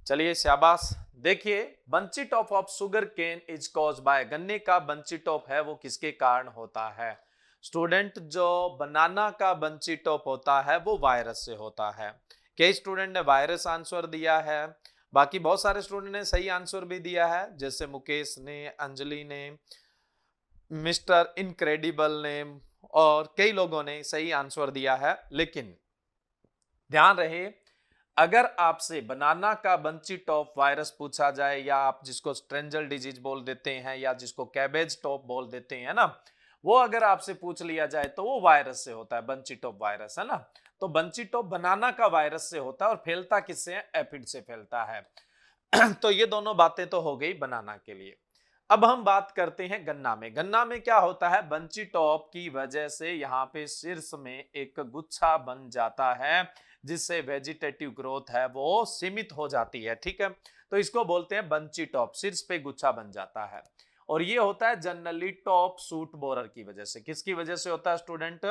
चलिए शाबाश। देखिए, bunchy top of sugar cane is cause by, गन्ने का बंची टॉप है वो किसके कारण होता है? स्टूडेंट, जो बनाना का बंची टॉप होता है वो वायरस से होता है। कई स्टूडेंट ने वायरस आंसर दिया है, बाकी बहुत सारे स्टूडेंट ने सही आंसर भी दिया है, जैसे मुकेश ने, अंजलि ने, मिस्टर इनक्रेडिबल ने और कई लोगों ने सही आंसर दिया है। लेकिन ध्यान रहे, अगर आपसे बनाना का बंची टॉप वायरस पूछा जाए, या आप जिसको स्ट्रेंजल डिजीज बोल देते हैं या जिसको कैबेज टॉप बोल देते हैं ना, वो अगर आपसे पूछ लिया जाए तो वो वायरस से होता है, बंची टॉप वायरस है ना। तो बंची टॉप बनाना का वायरस से होता है और फैलता किससे है? एफिड से फैलता है। तो ये दोनों बातें तो हो गई बनाना के लिए। अब हम बात करते हैं गन्ना में। गन्ना में क्या होता है? बंची टॉप की वजह से यहाँ पे शीर्ष में एक गुच्छा बन जाता है, जिससे वेजिटेटिव ग्रोथ है वो सीमित हो जाती है। ठीक है, तो इसको बोलते हैं बंची टॉप, शीर्ष पे गुच्छा बन जाता है। और ये होता है जनरली टॉप सूट बोरर की वजह से। किसकी वजह से होता है स्टूडेंट?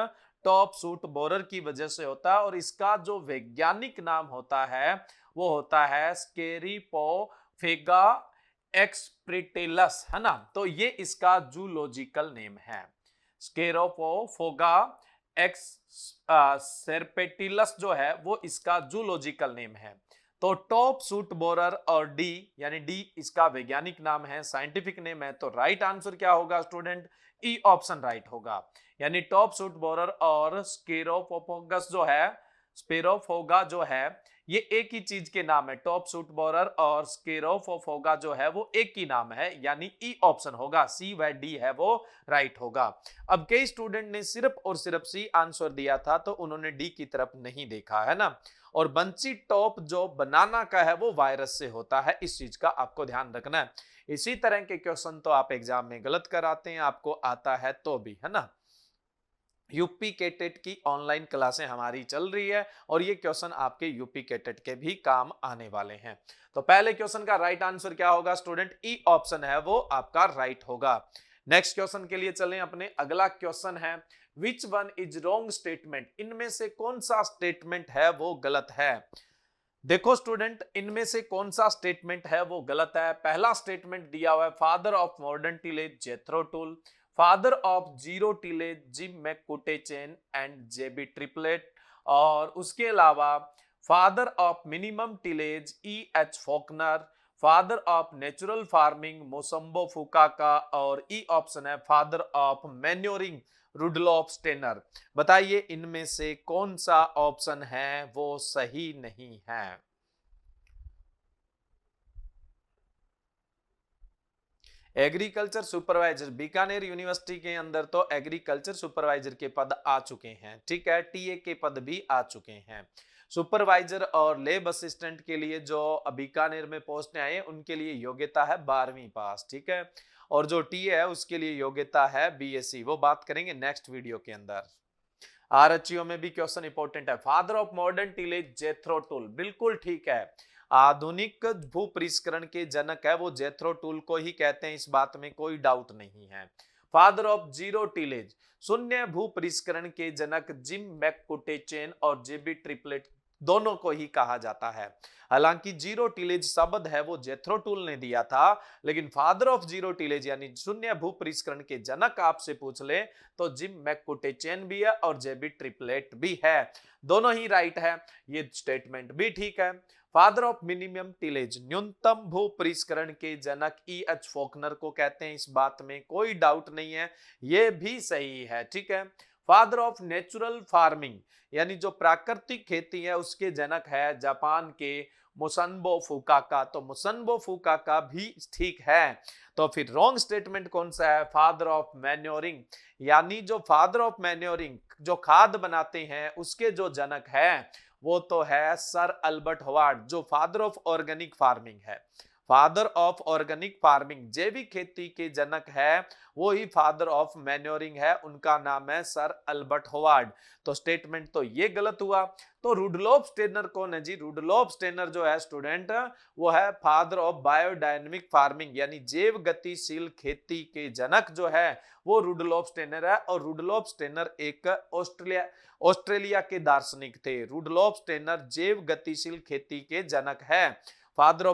टॉप सूट बोरर की वजह से होता है। और इसका जो वैज्ञानिक नाम होता है वो होता है स्केरिपोफेगा एक्सप्रिटिलस, है ना। तो ये इसका जूलॉजिकल नेम है, स्केरोपोफोगा एक्स सेरपेटिलस जो है वो इसका जूलॉजिकल नेम है। तो टॉप सूट बोरर और डी, यानी डी इसका वैज्ञानिक नाम है, साइंटिफिक नेम है। तो राइट आंसर क्या होगा स्टूडेंट? ई ऑप्शन राइट होगा। यानी टॉप सूट बोरर और स्केरोपोफोगस जो है, स्पेरोफोगा जो है, ये एक ही चीज के नाम है। टॉप सूट बोरर और स्केरोफोफोगा जो है वो एक ही नाम है, यानी ई ऑप्शन होगा, सी व डी है वो राइट होगा। अब कई स्टूडेंट ने सिर्फ और सिर्फ सी आंसर दिया था, तो उन्होंने डी की तरफ नहीं देखा, है ना। और बंची टॉप जो बनाना का है वो वायरस से होता है, इस चीज का आपको ध्यान रखना है। इसी तरह के क्वेश्चन तो आप एग्जाम में गलत कराते हैं, आपको आता है तो भी, है ना। यूपी केटेट की ऑनलाइन क्लासें हमारी चल रही है और ये क्वेश्चन आपके यूपी केटेट के भी काम आने वाले हैं। तो पहले क्वेश्चन का राइट आंसर क्या होगा स्टूडेंट? ई ऑप्शन है वो आपका राइट होगा। नेक्स्ट क्वेश्चन के लिए चलें अपने। अगला क्वेश्चन है, which one is wrong statement, इनमें से कौन सा स्टेटमेंट है वो गलत है? देखो स्टूडेंट, इनमें से कौन सा स्टेटमेंट है वो गलत है। पहला स्टेटमेंट दिया हुआ है, father of modern tillage Jethro Tull, father of zero tillage Jim McCutcheon and JB Triplett, और उसके अलावा father of minimum tillage E H Faulkner, father of natural farming Masanobu Fukuoka, और ई ऑप्शन है father of manuring Rudolf Steiner. बताइए इनमें से कौन सा ऑप्शन है वो सही नहीं है? एग्रीकल्चर सुपरवाइजर, बीकानेर यूनिवर्सिटी के अंदर तो एग्रीकल्चर सुपरवाइजर के पद आ चुके हैं, ठीक है, टीए के पद भी आ चुके हैं। सुपरवाइजर और लैब असिस्टेंट के लिए जो बीकानेर में पोस्ट आए उनके लिए योग्यता है 12वीं पास, ठीक है। और जो टीए है उसके लिए योग्यता है बीएससी, वो बात करेंगे नेक्स्ट वीडियो के अंदर। आरएचओ में भी क्वेश्चन इंपॉर्टेंट है, father of modern tillage Jethro tool, बिल्कुल ठीक है। आधुनिक भू परिष्करण के जनक है वो जेथरो टूल को ही कहते हैं, इस बात में कोई डाउट नहीं है। फादर ऑफ जीरो टिलेज, शून्य भू परिष्करण के जनक जिम मैककुटेचेन और जेबी ट्रिपलेट दोनों को ही कहा जाता है। हालांकि जीरो टिलेज शब्द है वो जेथरो टूल ने दिया था, लेकिन फादर ऑफ जीरो टिलेज यानी शून्य भू परिष्करण के जनक आपसे पूछ ले तो जिम मैककुटेचेन भी है और जेबी ट्रिपलेट भी है, दोनों ही राइट है। ये स्टेटमेंट भी ठीक है। फादर ऑफ मिनिमम टिलेज, न्यूनतम भू परिष्करण के जनक ई एच फोकनर को कहते हैं, इस बात में कोई डाउट नहीं है, ये भी सही है, ठीक है। फादर ऑफ नेचुरल फार्मिंग यानी जो प्राकृतिक खेती है उसके जनक है जापान के मुसनबो फुकाका, तो मुसनबो फुकाका भी ठीक है। तो फिर रॉन्ग स्टेटमेंट कौन सा है? फादर ऑफ मैन्योरिंग, यानी जो फादर ऑफ मैन्योरिंग जो खाद बनाते हैं उसके जो जनक है वो तो है सर अल्बर्ट हवार्ड, जो फादर ऑफ ऑर्गेनिक फार्मिंग है। फादर ऑफ ऑर्गेनिक फार्मिंग, जैविक खेती के जनक है वो ही फादर ऑफ मैन्योरिंग है, उनका नाम है सर अल्बर्ट हवार्ड। तो स्टेटमेंट तो ये गलत हुआ। तो रुडलॉफ स्टेनर कौन है जी? रुडलॉफ स्टेनर जो है स्टूडेंट वो है फादर ऑफ बायोडायनेमिक फार्मिंग, यानी जैव गतिशील खेती के जनक जो है वो रुडलॉफ स्टेनर है। और रुडलॉफ स्टेनर एक ऑस्ट्रेलिया के दार्शनिक थे। रुडलॉफ स्टेनर जैव गतिशील खेती के जनक है। फादर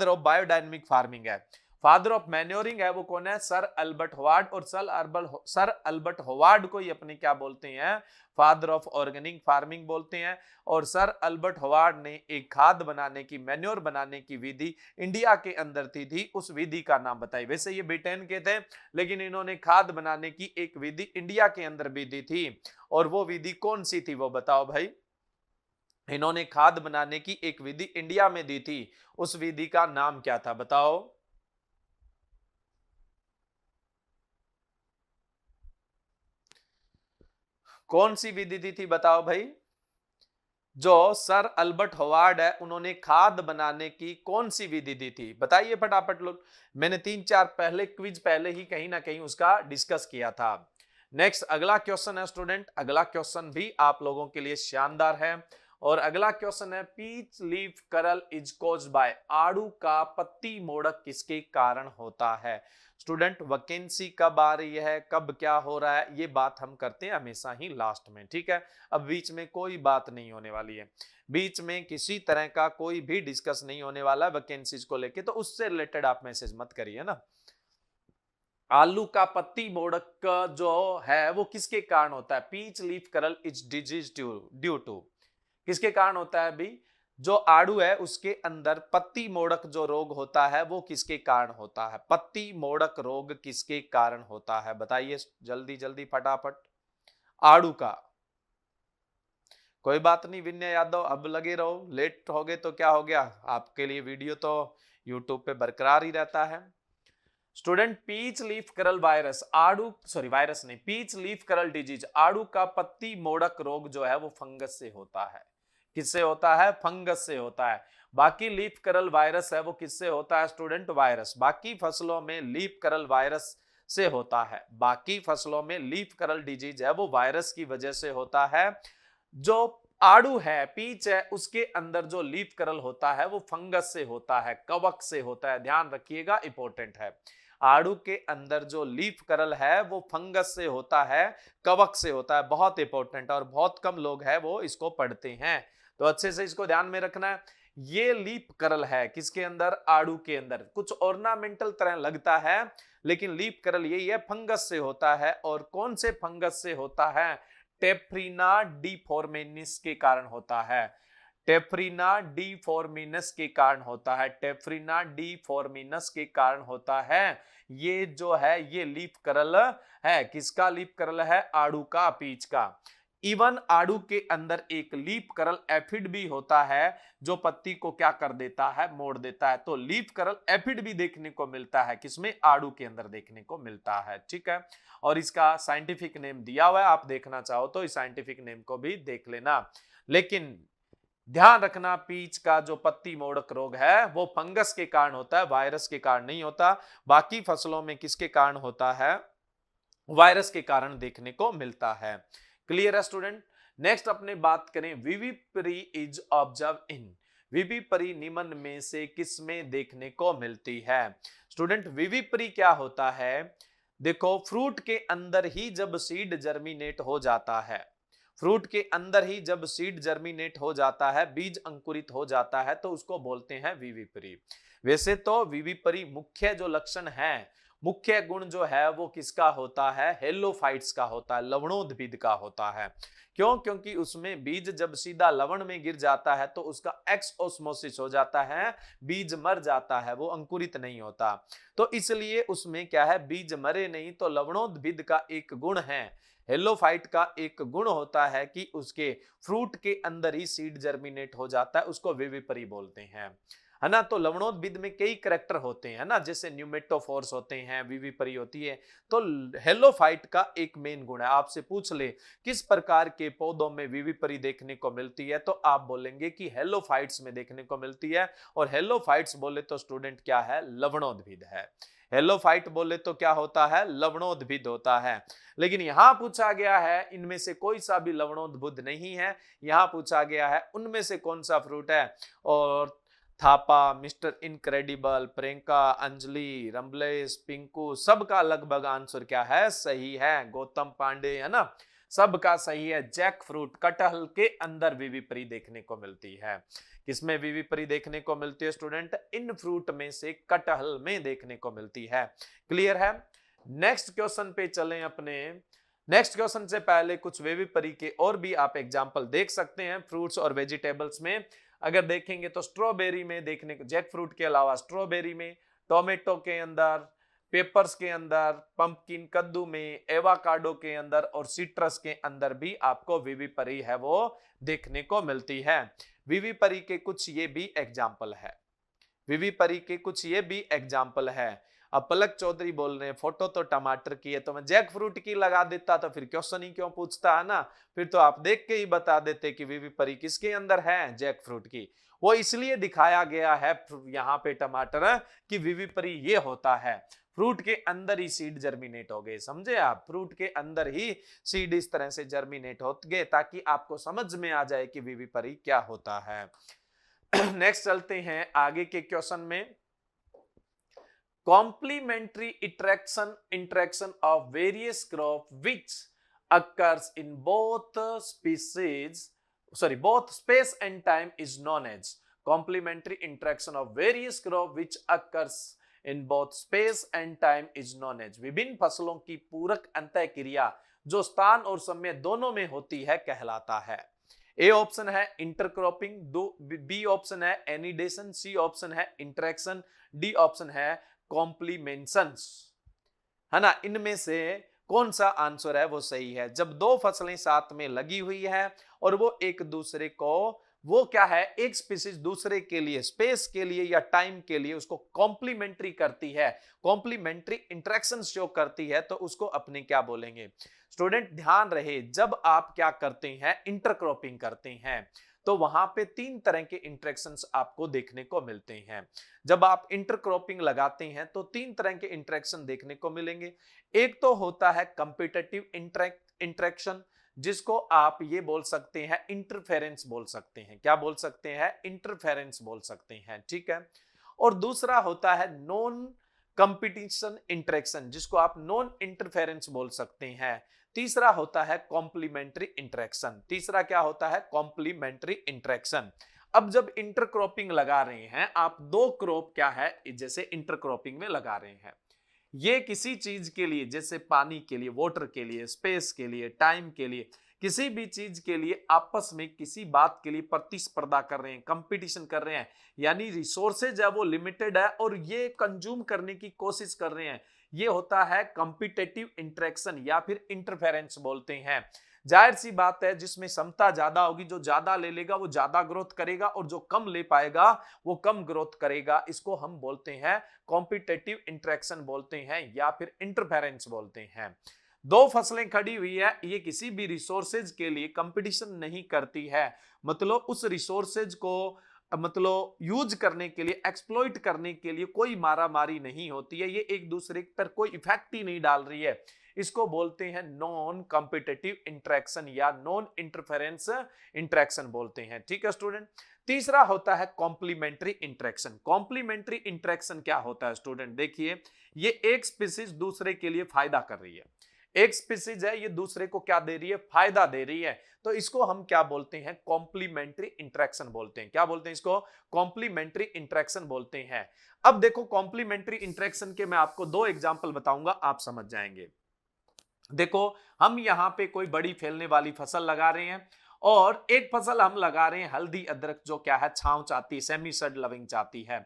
ऑफ बायोडायनेमिक फार्मिंग है। फादर ऑफ मैन्योरिंग है वो कौन है? Sir Albert Howard. और सर अल्बर्ट होवार्ड को ही अपने क्या बोलते हैं? फादर ऑफ ऑर्गेनिक फार्मिंग बोलते हैं। और सर अल्बर्ट होवार्ड ने एक खाद बनाने की, मैन्योर बनाने की विधि इंडिया के अंदर थी, उस विधि का नाम बताइए। वैसे ये ब्रिटेन के थे, लेकिन इन्होंने खाद बनाने की एक विधि इंडिया के अंदर भी दी थी। और वो विधि कौन सी थी वो बताओ भाई। इन्होंने खाद बनाने की एक विधि इंडिया में दी थी, उस विधि का नाम क्या था बताओ। कौन सी विधि दी थी बताओ भाई। जो सर अल्बर्ट होवार्ड है, उन्होंने खाद बनाने की कौन सी विधि दी थी? बताइए फटाफट लोग। मैंने 3-4 पहले क्विज पहले ही कहीं ना कहीं उसका डिस्कस किया था। नेक्स्ट अगला क्वेश्चन है स्टूडेंट, अगला क्वेश्चन भी आप लोगों के लिए शानदार है। और अगला क्वेश्चन है, पीच लीफ करल इज कॉज्ड बाय, आड़ू का पत्ती मोड़क किसके कारण होता है? स्टूडेंट वैकेंसी कब आ रही है, कब क्या हो रहा है, ये बात हम करते हैं हमेशा ही लास्ट में, ठीक है। अब बीच में कोई बात नहीं होने वाली है, बीच में किसी तरह का कोई भी डिस्कस नहीं होने वाला वैकेंसीज को लेके, तो उससे रिलेटेड आप मैसेज मत करिए ना। आलू का पत्ती मोड़क जो है वो किसके कारण होता है? पीच लीफ करल इज डिजीज ड्यू टू, किसके कारण होता है अभी? जो आड़ू है उसके अंदर पत्ती मोड़क जो रोग होता है वो किसके कारण होता है? पत्ती मोड़क रोग किसके कारण होता है बताइए जल्दी जल्दी फटाफट। आड़ू का। कोई बात नहीं विनय यादव, अब लगे रहो, लेट हो गए तो क्या हो गया, आपके लिए वीडियो तो यूट्यूब पे बरकरार ही रहता है। स्टूडेंट पीच लीफ करल वायरस, आड़ू सॉरी वायरस नहीं, पीच लीफ करल डिजीज, आड़ू का पत्ती मोड़क रोग जो है वो फंगस से होता है। किससे होता है? फंगस से होता है। बाकी लीफ करल वायरस है वो किससे होता है स्टूडेंट? वायरस। बाकी फसलों में लीफ करल वायरस से होता है, बाकी फसलों में लीफ करल डिजीज है वो वायरस की वजह से होता है। जो आड़ू है, पीच है, उसके अंदर जो लीफ करल होता है वो फंगस से होता है, कवक से होता है, ध्यान रखिएगा, इंपॉर्टेंट है। आड़ू के अंदर जो लीफ करल है वो फंगस से होता है, कवक से होता है, बहुत इंपॉर्टेंट, और बहुत कम लोग हैं वो इसको पढ़ते हैं, तो अच्छे से इसको ध्यान में रखना है। ये लीफ करल है किसके अंदर? आड़ू के अंदर। कुछ ऑर्नामेंटल तरह लगता है, लेकिन लीफ करल यही है, फंगस से होता है। और कौन से फंगस से होता है? टेफ्रीना डिफॉर्मेनिस के कारण होता है, टेफ्रीना डिफॉर्मिनस के कारण होता है, टेफ्रीना डिफॉर्मिनस के कारण होता है। ये जो है ये लीफ करल है, किसका लीफ करल है? आड़ू का, पीच का। इवन आड़ू के अंदर एक लीफ करल एफिड भी होता है जो पत्ती को क्या कर देता है? मोड़ देता है। तो लीफ करल एफिड भी देखने को मिलता है, किसमें? आड़ू के अंदर देखने को मिलता है, ठीक है। और इसका साइंटिफिक नेम दिया हुआ है, आप देखना चाहो तो इस साइंटिफिक नेम को भी देख लेना। लेकिन ध्यान रखना, पीच का जो पत्ती मोड़क रोग है वो फंगस के कारण होता है, वायरस के कारण नहीं होता। बाकी फसलों में किसके कारण होता है? वायरस के कारण देखने को मिलता है। क्लियर है स्टूडेंट? नेक्स्ट अपने बात करें, विविपरी इज ऑब्जर्व इन, विविपरी निम्न में से किस में देखने को मिलती है? स्टूडेंट विविपरी क्या होता है? देखो, फ्रूट के अंदर ही जब सीड जर्मिनेट हो जाता है, फ्रूट के अंदर ही जब सीड जर्मिनेट हो जाता है, बीज अंकुरित हो जाता है, तो उसको बोलते हैं विविपरी। वैसे तो विविपरी मुख्य जो लक्षण है, मुख्य गुण जो है वो किसका होता है? हेलोफाइट्स का होता है, लवणोद्भिद का होता है। क्यों? क्योंकि उसमें बीज जब सीधा लवण में गिर जाता है तो उसका एक्स ऑस्मोसिस हो जाता है, बीज मर जाता है, वो अंकुरित नहीं होता। तो इसलिए उसमें क्या है? बीज मरे नहीं, तो लवणोद्भिद का एक गुण है, हेलोफाइट का एक गुण होता है कि उसके फ्रूट के अंदर ही सीड जर्मिनेट हो जाता है, उसको विविपरी बोलते हैं, है ना। तो लवणोद्भिद में कई करैक्टर होते हैं ना, जैसे न्यूमेटोफोर्स होते हैं, विविपरी होती है। तो हेलोफाइट का एक मेन गुण है। आपसे पूछ ले किस प्रकार के पौधों में विविपरी देखने को मिलती है, तो आप बोलेंगे कि हेलोफाइट्स में देखने को मिलती है। और हेलोफाइट्स बोले तो स्टूडेंट क्या है? लवणोद्भिद है। हेलोफाइट बोले तो क्या होता है? लवणोद्भिद होता है। लेकिन यहां पूछा गया है इनमें से कोई सा भी लवणोद्भिद नहीं है, यहां पूछा गया है उनमें से कौन सा फ्रूट है। और थापा, मिस्टर इनक्रेडिबल, प्रियंका, अंजलि, रंबलेस, पिंकू, सबका लगभग आंसर क्या है? सही है, गौतम पांडे, है ना। सबका सही है, जैक फ्रूट, कटहल के अंदर विविपरी देखने को मिलती है। किसमें विविपरी देखने को मिलती है स्टूडेंट? इन फ्रूट में से कटहल में देखने को मिलती है। क्लियर है? नेक्स्ट क्वेश्चन पे चलें अपने। नेक्स्ट क्वेश्चन से पहले कुछ विविपरी के और भी आप एग्जांपल देख सकते हैं फ्रूट्स और वेजिटेबल्स में। अगर देखेंगे तो स्ट्रॉबेरी में देखने को, जैक फ्रूट के अलावा स्ट्रॉबेरी में, टोमेटो के अंदर, पेपर्स के अंदर, पंपकिन कद्दू में, एवाकाडो के अंदर और सिट्रस के अंदर भी आपको विविपरी है वो देखने को मिलती है। विविपरी के कुछ ये भी एग्जाम्पल है, विविपरी के कुछ ये भी एग्जाम्पल है। अब पलक चौधरी बोल रहे हैं फोटो तो टमाटर की है, तो मैं जैक फ्रूट की लगा देता तो फिर क्वेश्चन ही क्यों पूछता, है ना? फिर तो आप देख के ही बता देते कि विविपरी किसके अंदर है, जैक फ्रूट की। वो इसलिए दिखाया गया है यहाँ पे टमाटर कि विविपरी ये होता है, फ्रूट के अंदर ही सीड जर्मिनेट हो गए, समझे आप? फ्रूट के अंदर ही सीड इस तरह से जर्मिनेट हो गए ताकि आपको समझ में आ जाए कि विविपरी क्या होता है। नेक्स्ट चलते हैं आगे के क्वेश्चन में। Complementary interaction of various crop which occurs in both species, both space and time is known as complementary interaction of various crop which occurs in both space and time is known as। विभिन्न फसलों की पूरक अंतःक्रिया जो स्थान और समय दोनों में होती है कहलाता है। ए ऑप्शन है इंटरक्रॉपिंग, बी ऑप्शन है एनिडेशन, सी ऑप्शन है इंटरेक्शन, डी ऑप्शन है कॉम्प्लीमेंशंस, है ना? इनमें से कौन सा आंसर है वो सही है? जब दो फसलें साथ में लगी हुई है और वो एक दूसरे को, वो क्या है, एक स्पीसीज दूसरे के लिए, स्पेस के लिए या टाइम के लिए उसको कॉम्प्लीमेंट्री करती है, कॉम्प्लीमेंट्री इंटरेक्शन शो करती है, तो उसको अपने क्या बोलेंगे? स्टूडेंट ध्यान रहे, जब आप क्या करते हैं, इंटरक्रॉपिंग करते हैं, तो वहां पे तीन तरह के इंटरेक्शंस आपको देखने को मिलते हैं। जब आप इंटरक्रॉपिंग लगाते हैं तो तीन तरह के इंटरेक्शन देखने को मिलेंगे। एक तो होता है कंपिटिटिव इंटरेक्शन, जिसको आप ये बोल सकते हैं इंटरफेरेंस बोल सकते हैं। क्या बोल सकते हैं? इंटरफेरेंस बोल सकते हैं, ठीक है। और दूसरा होता है नॉन कंपटीशन इंटरेक्शन, जिसको आप नॉन इंटरफेरेंस बोल सकते हैं। तीसरा होता है कॉम्प्लीमेंट्री इंटरेक्शन। तीसरा क्या होता है? Complementary interaction. अब जब इंटरक्रॉपिंग लगा रहे हैं आप, दो क्रॉप क्या है जैसे इंटरक्रॉपिंग में लगा रहे हैं, ये किसी चीज के लिए, जैसे पानी के लिए, वाटर के लिए, स्पेस के लिए, टाइम के लिए, किसी भी चीज के लिए आपस में किसी बात के लिए प्रतिस्पर्धा कर रहे हैं, कंपटीशन कर रहे हैं, यानी रिसोर्सेज है वो लिमिटेड है और ये कंज्यूम करने की कोशिश कर रहे हैं, ये होता है कॉम्पिटिटिव इंटरेक्शन या फिर इंटरफेरेंस बोलते हैं। जाहिर सी बात है, जिसमें क्षमता ज्यादा होगी, जो ज्यादा ले लेगा वो ज्यादा ग्रोथ करेगा और जो कम ले पाएगा वो कम ग्रोथ करेगा। इसको हम बोलते हैं कॉम्पिटिटिव इंटरेक्शन बोलते हैं या फिर इंटरफेरेंस बोलते हैं। दो फसलें खड़ी हुई है, ये किसी भी रिसोर्सेज के लिए कंपटीशन नहीं करती है, मतलब उस रिसोर्सेज को मतलब यूज करने के लिए, एक्सप्लॉइट करने के लिए कोई मारामारी नहीं होती है, ये एक दूसरे पर कोई इफेक्ट ही नहीं डाल रही है। इसको बोलते हैं नॉन कॉम्पिटिटिव इंटरेक्शन या नॉन इंटरफेरेंस इंटरेक्शन बोलते हैं, ठीक है स्टूडेंट। तीसरा होता है कॉम्प्लीमेंट्री इंटरेक्शन। कॉम्प्लीमेंट्री इंटरेक्शन क्या होता है स्टूडेंट? देखिए, ये एक स्पीसीज दूसरे के लिए फायदा कर रही है, एक स्पीसीज है ये दूसरे को क्या दे रही है? फायदा दे रही है, तो इसको हम क्या बोलते हैं? कॉम्प्लीमेंट्री इंटरेक्शन बोलते हैं। क्या बोलते हैं इसको? कॉम्प्लीमेंट्री इंटरेक्शन बोलते हैं। अब देखो, कॉम्प्लीमेंट्री इंटरेक्शन के मैं आपको दो एग्जांपल बताऊंगा, आप समझ जाएंगे। देखो, हम यहाँ पे कोई बड़ी फैलने वाली फसल लगा रहे हैं और एक फसल हम लगा रहे हैं हल्दी अदरक, जो क्या है, छांव चाहती है, सेमी सड लविंग चाहती है।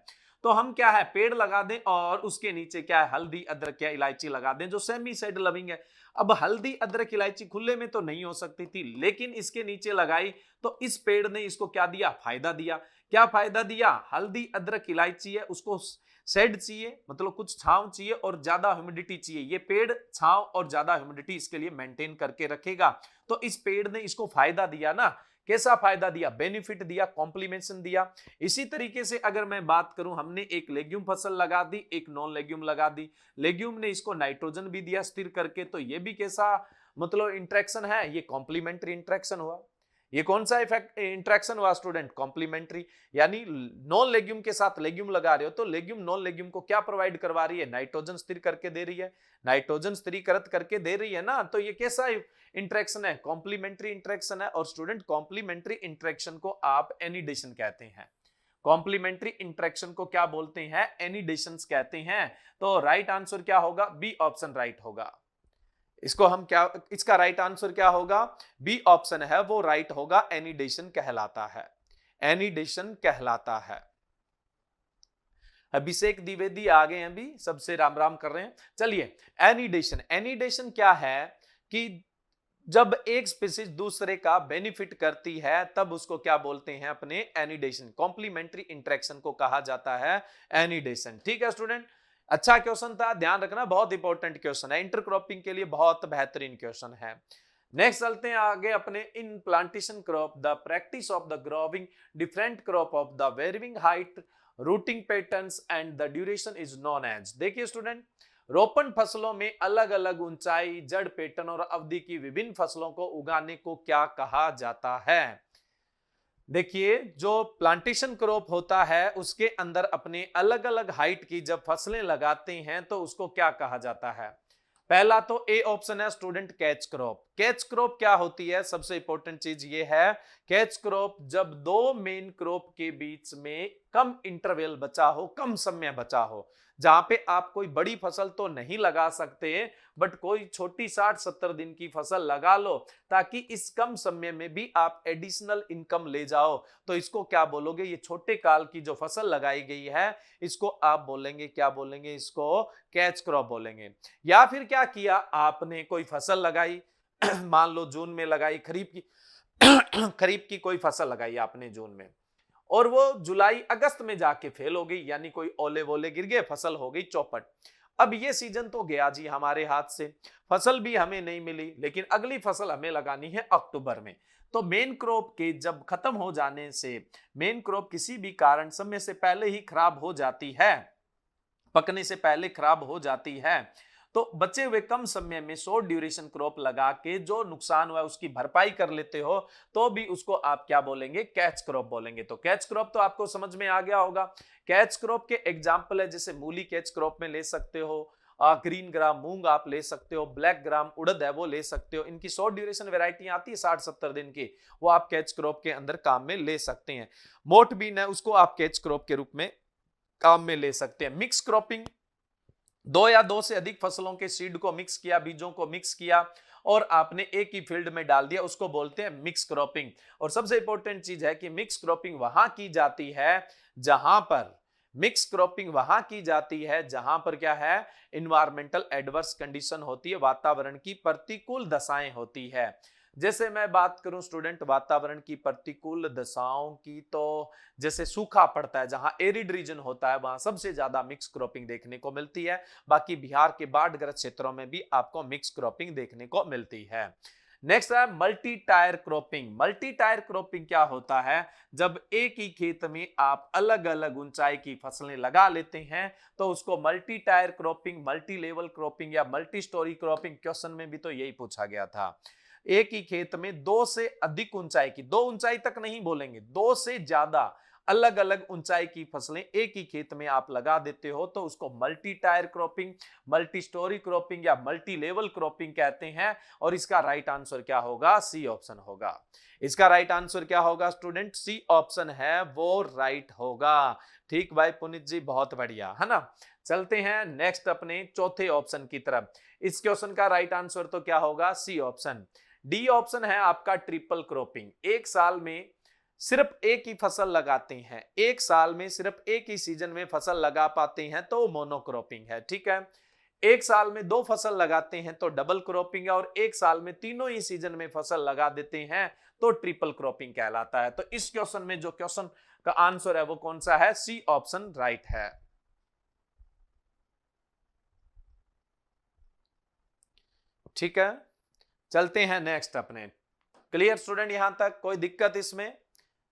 तो हम क्या है, पेड़ लगा दें और उसके नीचे क्या है, हल्दी अदरक या इलायची लगा दें जो सेमी सड लविंग है। अब हल्दी अदरक इलायची खुले में तो नहीं हो सकती थी, लेकिन इसके नीचे लगाई तो इस पेड़ ने इसको क्या दिया? फायदा दिया। क्या फायदा दिया? हल्दी अदरक इलायची है उसको शेड चाहिए, मतलब कुछ छांव चाहिए और ज्यादा ह्यूमिडिटी चाहिए। ये पेड़ छांव और ज्यादा ह्यूमिडिटी इसके लिए मेंटेन करके रखेगा, तो इस पेड़ ने इसको फायदा दिया ना। कैसा फायदा दिया? बेनिफिट दिया, कॉम्प्लीमेंशन दिया। इसी तरीके से अगर मैं बात करूं, हमने एक लेग्यूम फसल लगा दी, एक नॉन लेग्यूम लगा दी। लेग्यूम ने इसको नाइट्रोजन भी दिया स्थिर करके, तो ये भी कैसा मतलब इंटरेक्शन है? ये कॉम्प्लीमेंट्री इंटरेक्शन हुआ। ये कौन सा इफेक्ट इंटरेक्शन हुआ स्टूडेंट? कॉम्प्लीमेंट्री। यानी नॉन लेग्यूम के साथ लेग्यूम लगा रहे हो तो लेग्यूम नॉन लेग्यूम को क्या प्रोवाइड करवा रही है? नाइट्रोजन स्थिर करके दे रही है, नाइट्रोजन स्थिरीकृत करके दे रही है ना। तो ये कैसा इंटरेक्शन है? कॉम्प्लीमेंट्री इंटरेक्शन है। और स्टूडेंट कॉम्प्लीमेंट्री इंटरेक्शन को आप एनिडेशन कहते हैं। कॉम्प्लीमेंट्री इंटरेक्शन को क्या बोलते हैं? एनिडेशंस कहते हैं। तो राइट आंसर क्या होगा? बी ऑप्शन राइट होगा। इसको हम क्या, इसका राइट आंसर क्या होगा? बी ऑप्शन है वो राइट होगा, एनिडेशन कहलाता है, एनिडेशन कहलाता है। अभिषेक द्विवेदी आ गए हैं, अभी सबसे राम राम कर रहे हैं। चलिए, एनिडेशन, एनिडेशन क्या है कि जब एक स्पीशीज दूसरे का बेनिफिट करती है तब उसको क्या बोलते हैं? अपने एनिडेशन। कॉम्प्लीमेंट्री इंटरेक्शन को कहा जाता है एनिडेशन। ठीक है स्टूडेंट, अच्छा क्वेश्चन था, ध्यान रखना, बहुत इंपॉर्टेंट क्वेश्चन है, इंटरक्रॉपिंग के लिए बहुत बेहतरीन क्वेश्चन है। नेक्स्ट चलते हैं आगे अपने। In plantation crop the practice of the growing different crop of the varying height, rooting patterns and the duration is known as. देखिए स्टूडेंट, रोपण फसलों में अलग अलग ऊंचाई, जड़ पैटर्न और अवधि की विभिन्न फसलों को उगाने को क्या कहा जाता है? देखिए, जो प्लांटेशन क्रॉप होता है उसके अंदर अपने अलग अलग हाइट की जब फसलें लगाते हैं तो उसको क्या कहा जाता है? पहला तो ए ऑप्शन है student, catch crop. Catch crop क्या होती है? सबसे इंपॉर्टेंट चीज ये है, कैच क्रॉप जब दो मेन क्रॉप के बीच में कम इंटरवल बचा हो, कम समय बचा हो, जहां पे आप कोई बड़ी फसल तो नहीं लगा सकते बट कोई छोटी 60-70 दिन की फसल लगा लो ताकि इस कम समय में भी आप एडिशनल इनकम ले जाओ, तो इसको क्या बोलोगे? ये छोटे काल की जो फसल लगाई गई है इसको आप बोलेंगे, क्या बोलेंगे? इसको कैच क्रॉप बोलेंगे। या फिर क्या किया आपने, कोई फसल लगाई मान लो जून में लगाई, खरीफ की खरीफ की कोई फसल लगाई आपने जून में, और वो जुलाई अगस्त में जाके फेल हो गई, यानी कोई ओले वोले गिर गए, फसल हो गई चौपट। अब ये सीजन तो गया जी हमारे हाथ से, फसल भी हमें नहीं मिली, लेकिन अगली फसल हमें लगानी है अक्टूबर में। तो मेन क्रॉप के जब खत्म हो जाने से, मेन क्रॉप किसी भी कारण समय से पहले ही खराब हो जाती है, पकने से पहले खराब हो जाती है, तो बचे हुए कम समय में शॉर्ट ड्यूरेशन क्रॉप लगा के जो नुकसान हुआ उसकी भरपाई कर लेते हो, तो भी उसको आप क्या बोलेंगे? कैच क्रॉप बोलेंगे। तो कैच क्रॉप तो आपको समझ में आ गया होगा। कैच क्रॉप के एग्जाम्पल है, जैसे मूली कैच क्रॉप में ले सकते हो, ग्रीन ग्राम मूंग आप ले सकते हो, ब्लैक ग्राम उड़द है वो ले सकते हो। इनकी शॉर्ट ड्यूरेशन वेरायटी आती है 60-70 दिन की, वो आप कैच क्रॉप के अंदर काम में ले सकते हैं। मोठ बीन है, उसको आप कैच क्रॉप के रूप में काम में ले सकते हैं। मिक्स क्रॉपिंग, दो या दो से अधिक फसलों के सीड को मिक्स किया, बीजों को मिक्स किया और आपने एक ही फील्ड में डाल दिया, उसको बोलते हैं मिक्स क्रॉपिंग। और सबसे इंपॉर्टेंट चीज है कि मिक्स क्रॉपिंग वहां की जाती है जहां पर, मिक्स क्रॉपिंग वहां की जाती है जहां पर क्या है? इन्वायरमेंटल एडवर्स कंडीशन होती है, वातावरण की प्रतिकूल दशाएं होती है। जैसे मैं बात करूं स्टूडेंट वातावरण की प्रतिकूल दशाओं की, तो जैसे सूखा पड़ता है, जहां एरिड रीजन होता है वहां सबसे ज्यादा मिक्स क्रॉपिंग देखने को मिलती है। बाकी बिहार के बाढ़ग्रस्त क्षेत्रों में भी आपको मिक्स क्रॉपिंग देखने को मिलती है। नेक्स्ट है multi tier cropping. Multi tier cropping क्या होता है? जब एक ही खेत में आप अलग अलग ऊंचाई की फसलें लगा लेते हैं तो उसको multi tier cropping, multi level cropping या मल्टी स्टोरी क्रॉपिंग, क्वेश्चन में भी तो यही पूछा गया था। एक ही खेत में दो से अधिक ऊंचाई की, दो ऊंचाई तक नहीं बोलेंगे, दो से ज्यादा अलग अलग ऊंचाई की फसलें एक ही खेत में आप लगा देते हो तो उसको multi tier cropping, multi storey cropping या मल्टी लेवल क्रॉपिंग कहते हैं। और इसका राइट आंसर क्या होगा? सी ऑप्शन होगा। इसका राइट आंसर क्या होगा स्टूडेंट? सी ऑप्शन है वो राइट होगा। ठीक भाई पुनीत जी, बहुत बढ़िया, है ना। चलते हैं नेक्स्ट अपने चौथे ऑप्शन की तरफ। इस क्वेश्चन का राइट आंसर तो क्या होगा? C option. डी ऑप्शन है आपका ट्रिपल क्रॉपिंग। एक साल में सिर्फ एक ही फसल लगाते हैं, एक साल में सिर्फ एक ही सीजन में फसल लगा पाते हैं तो मोनोक्रॉपिंग है। ठीक है, एक साल में दो फसल लगाते हैं तो डबल क्रॉपिंग है, और एक साल में तीनों ही सीजन में फसल लगा देते हैं तो ट्रिपल क्रॉपिंग कहलाता है। तो इस क्वेश्चन में जो क्वेश्चन का आंसर है वो कौन सा है? सी ऑप्शन राइट है। ठीक है, चलते हैं नेक्स्ट अपने। क्लियर स्टूडेंट, यहां तक कोई दिक्कत इसमें?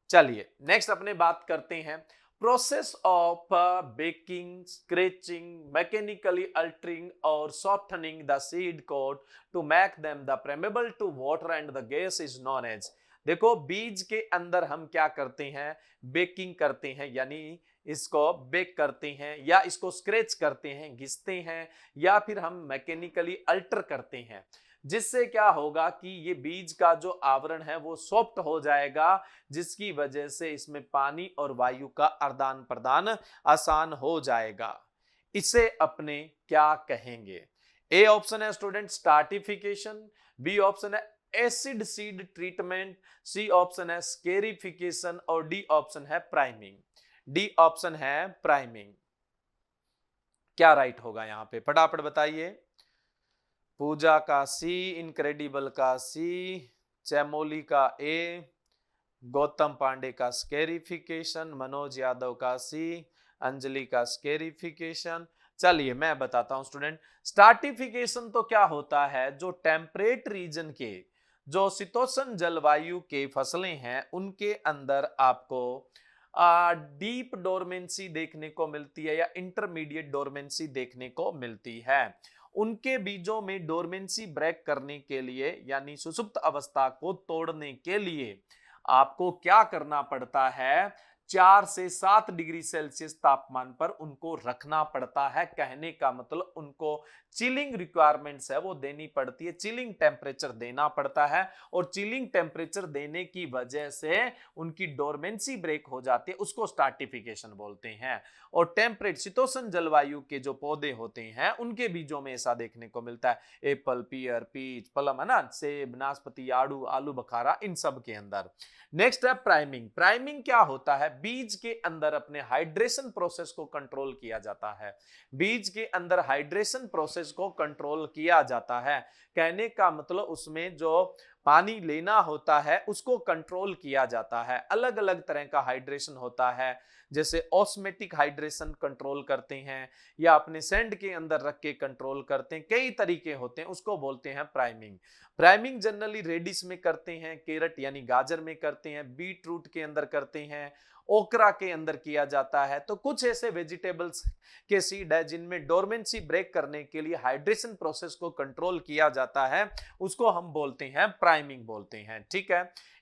चलिए नेक्स्ट अपने बात करते हैं process of baking, scratching, mechanically altering और softening the seed coat to make them the permeable to water and the gas is known as. देखो बीज के अंदर हम क्या करते हैं, बेकिंग करते हैं, यानी इसको बेक करते हैं या इसको स्क्रैच करते हैं, घिसते हैं, या फिर हम मैकेनिकली अल्टर करते हैं, जिससे क्या होगा कि ये बीज का जो आवरण है वो सॉफ्ट हो जाएगा, जिसकी वजह से इसमें पानी और वायु का आदान प्रदान आसान हो जाएगा। इसे अपने क्या कहेंगे? ए ऑप्शन है स्टूडेंट स्टार्टिफिकेशन, बी ऑप्शन है acid seed treatment, C option है स्केरिफिकेशन और डी ऑप्शन है प्राइमिंग। डी ऑप्शन है प्राइमिंग। क्या राइट होगा यहां पे, फटाफट बताइए। पूजा का सी, इनक्रेडिबल का सी, चैमोली का ए, गौतम पांडे का स्केरिफिकेशन, मनोज यादव का सी, अंजलि का स्केरिफिकेशन। चलिए मैं बताता हूं स्टूडेंट। स्टार्टिफिकेशन तो क्या होता है, जो टेम्परेट रीजन के, जो शीतोष्ण जलवायु के फसलें हैं उनके अंदर आपको डीप डोरमेंसी देखने को मिलती है या इंटरमीडिएट डोरमेंसी देखने को मिलती है। उनके बीजों में डोरमेंसी ब्रेक करने के लिए यानी सुषुप्त अवस्था को तोड़ने के लिए आपको क्या करना पड़ता है, 4 से 7 डिग्री सेल्सियस तापमान पर उनको रखना पड़ता है। कहने का मतलब उनको चिलिंग रिक्वायरमेंट्स है वो देनी पड़ती है, चिलिंग टेम्परेचर देना पड़ता है, और चिलिंग टेम्परेचर देने की वजह से उनकी डोरमेंसी ब्रेक हो जाती है, उसको स्टार्टिफिकेशन बोलते हैं। और टेम्परेट शीतोष्ण जलवायु के जो पौधे होते हैं उनके बीजों में ऐसा देखने को मिलता है, एप्पल, पियर, पीच, प्लम, है ना, सेब, नाशपाती, आड़ू, आलू बुखारा, इन सब के अंदर। नेक्स्ट है प्राइमिंग। प्राइमिंग क्या होता है, बीज के अंदर अपने हाइड्रेशन प्रोसेस को कंट्रोल किया जाता है, बीज के अंदर हाइड्रेशन प्रोसेस को कंट्रोल किया जाता है। कहने का मतलब उसमें जो पानी लेना होता है उसको कंट्रोल किया जाता है। अलग अलग तरह का हाइड्रेशन होता है, जैसे ऑस्मेटिक हाइड्रेशन कंट्रोल करते हैं या अपने सैंड के अंदर रख के कंट्रोल करते हैं, कई तरीके होते हैं, उसको बोलते हैं प्राइमिंग। प्राइमिंग जनरली रेडिश में करते हैं, कैरेट यानी गाजर में करते हैं, बीट रूट के अंदर करते हैं, ओकरा के अंदर किया जाता है। तो कुछ ऐसे वेजिटेबल्स के सीड है जिनमें डोरमेंसी ब्रेक करने के लिए हाइड्रेशन प्रोसेस को कंट्रोल किया जाता है, उसको हम बोलते हैं प्राइमिंग बोलते हैं। ठीक है।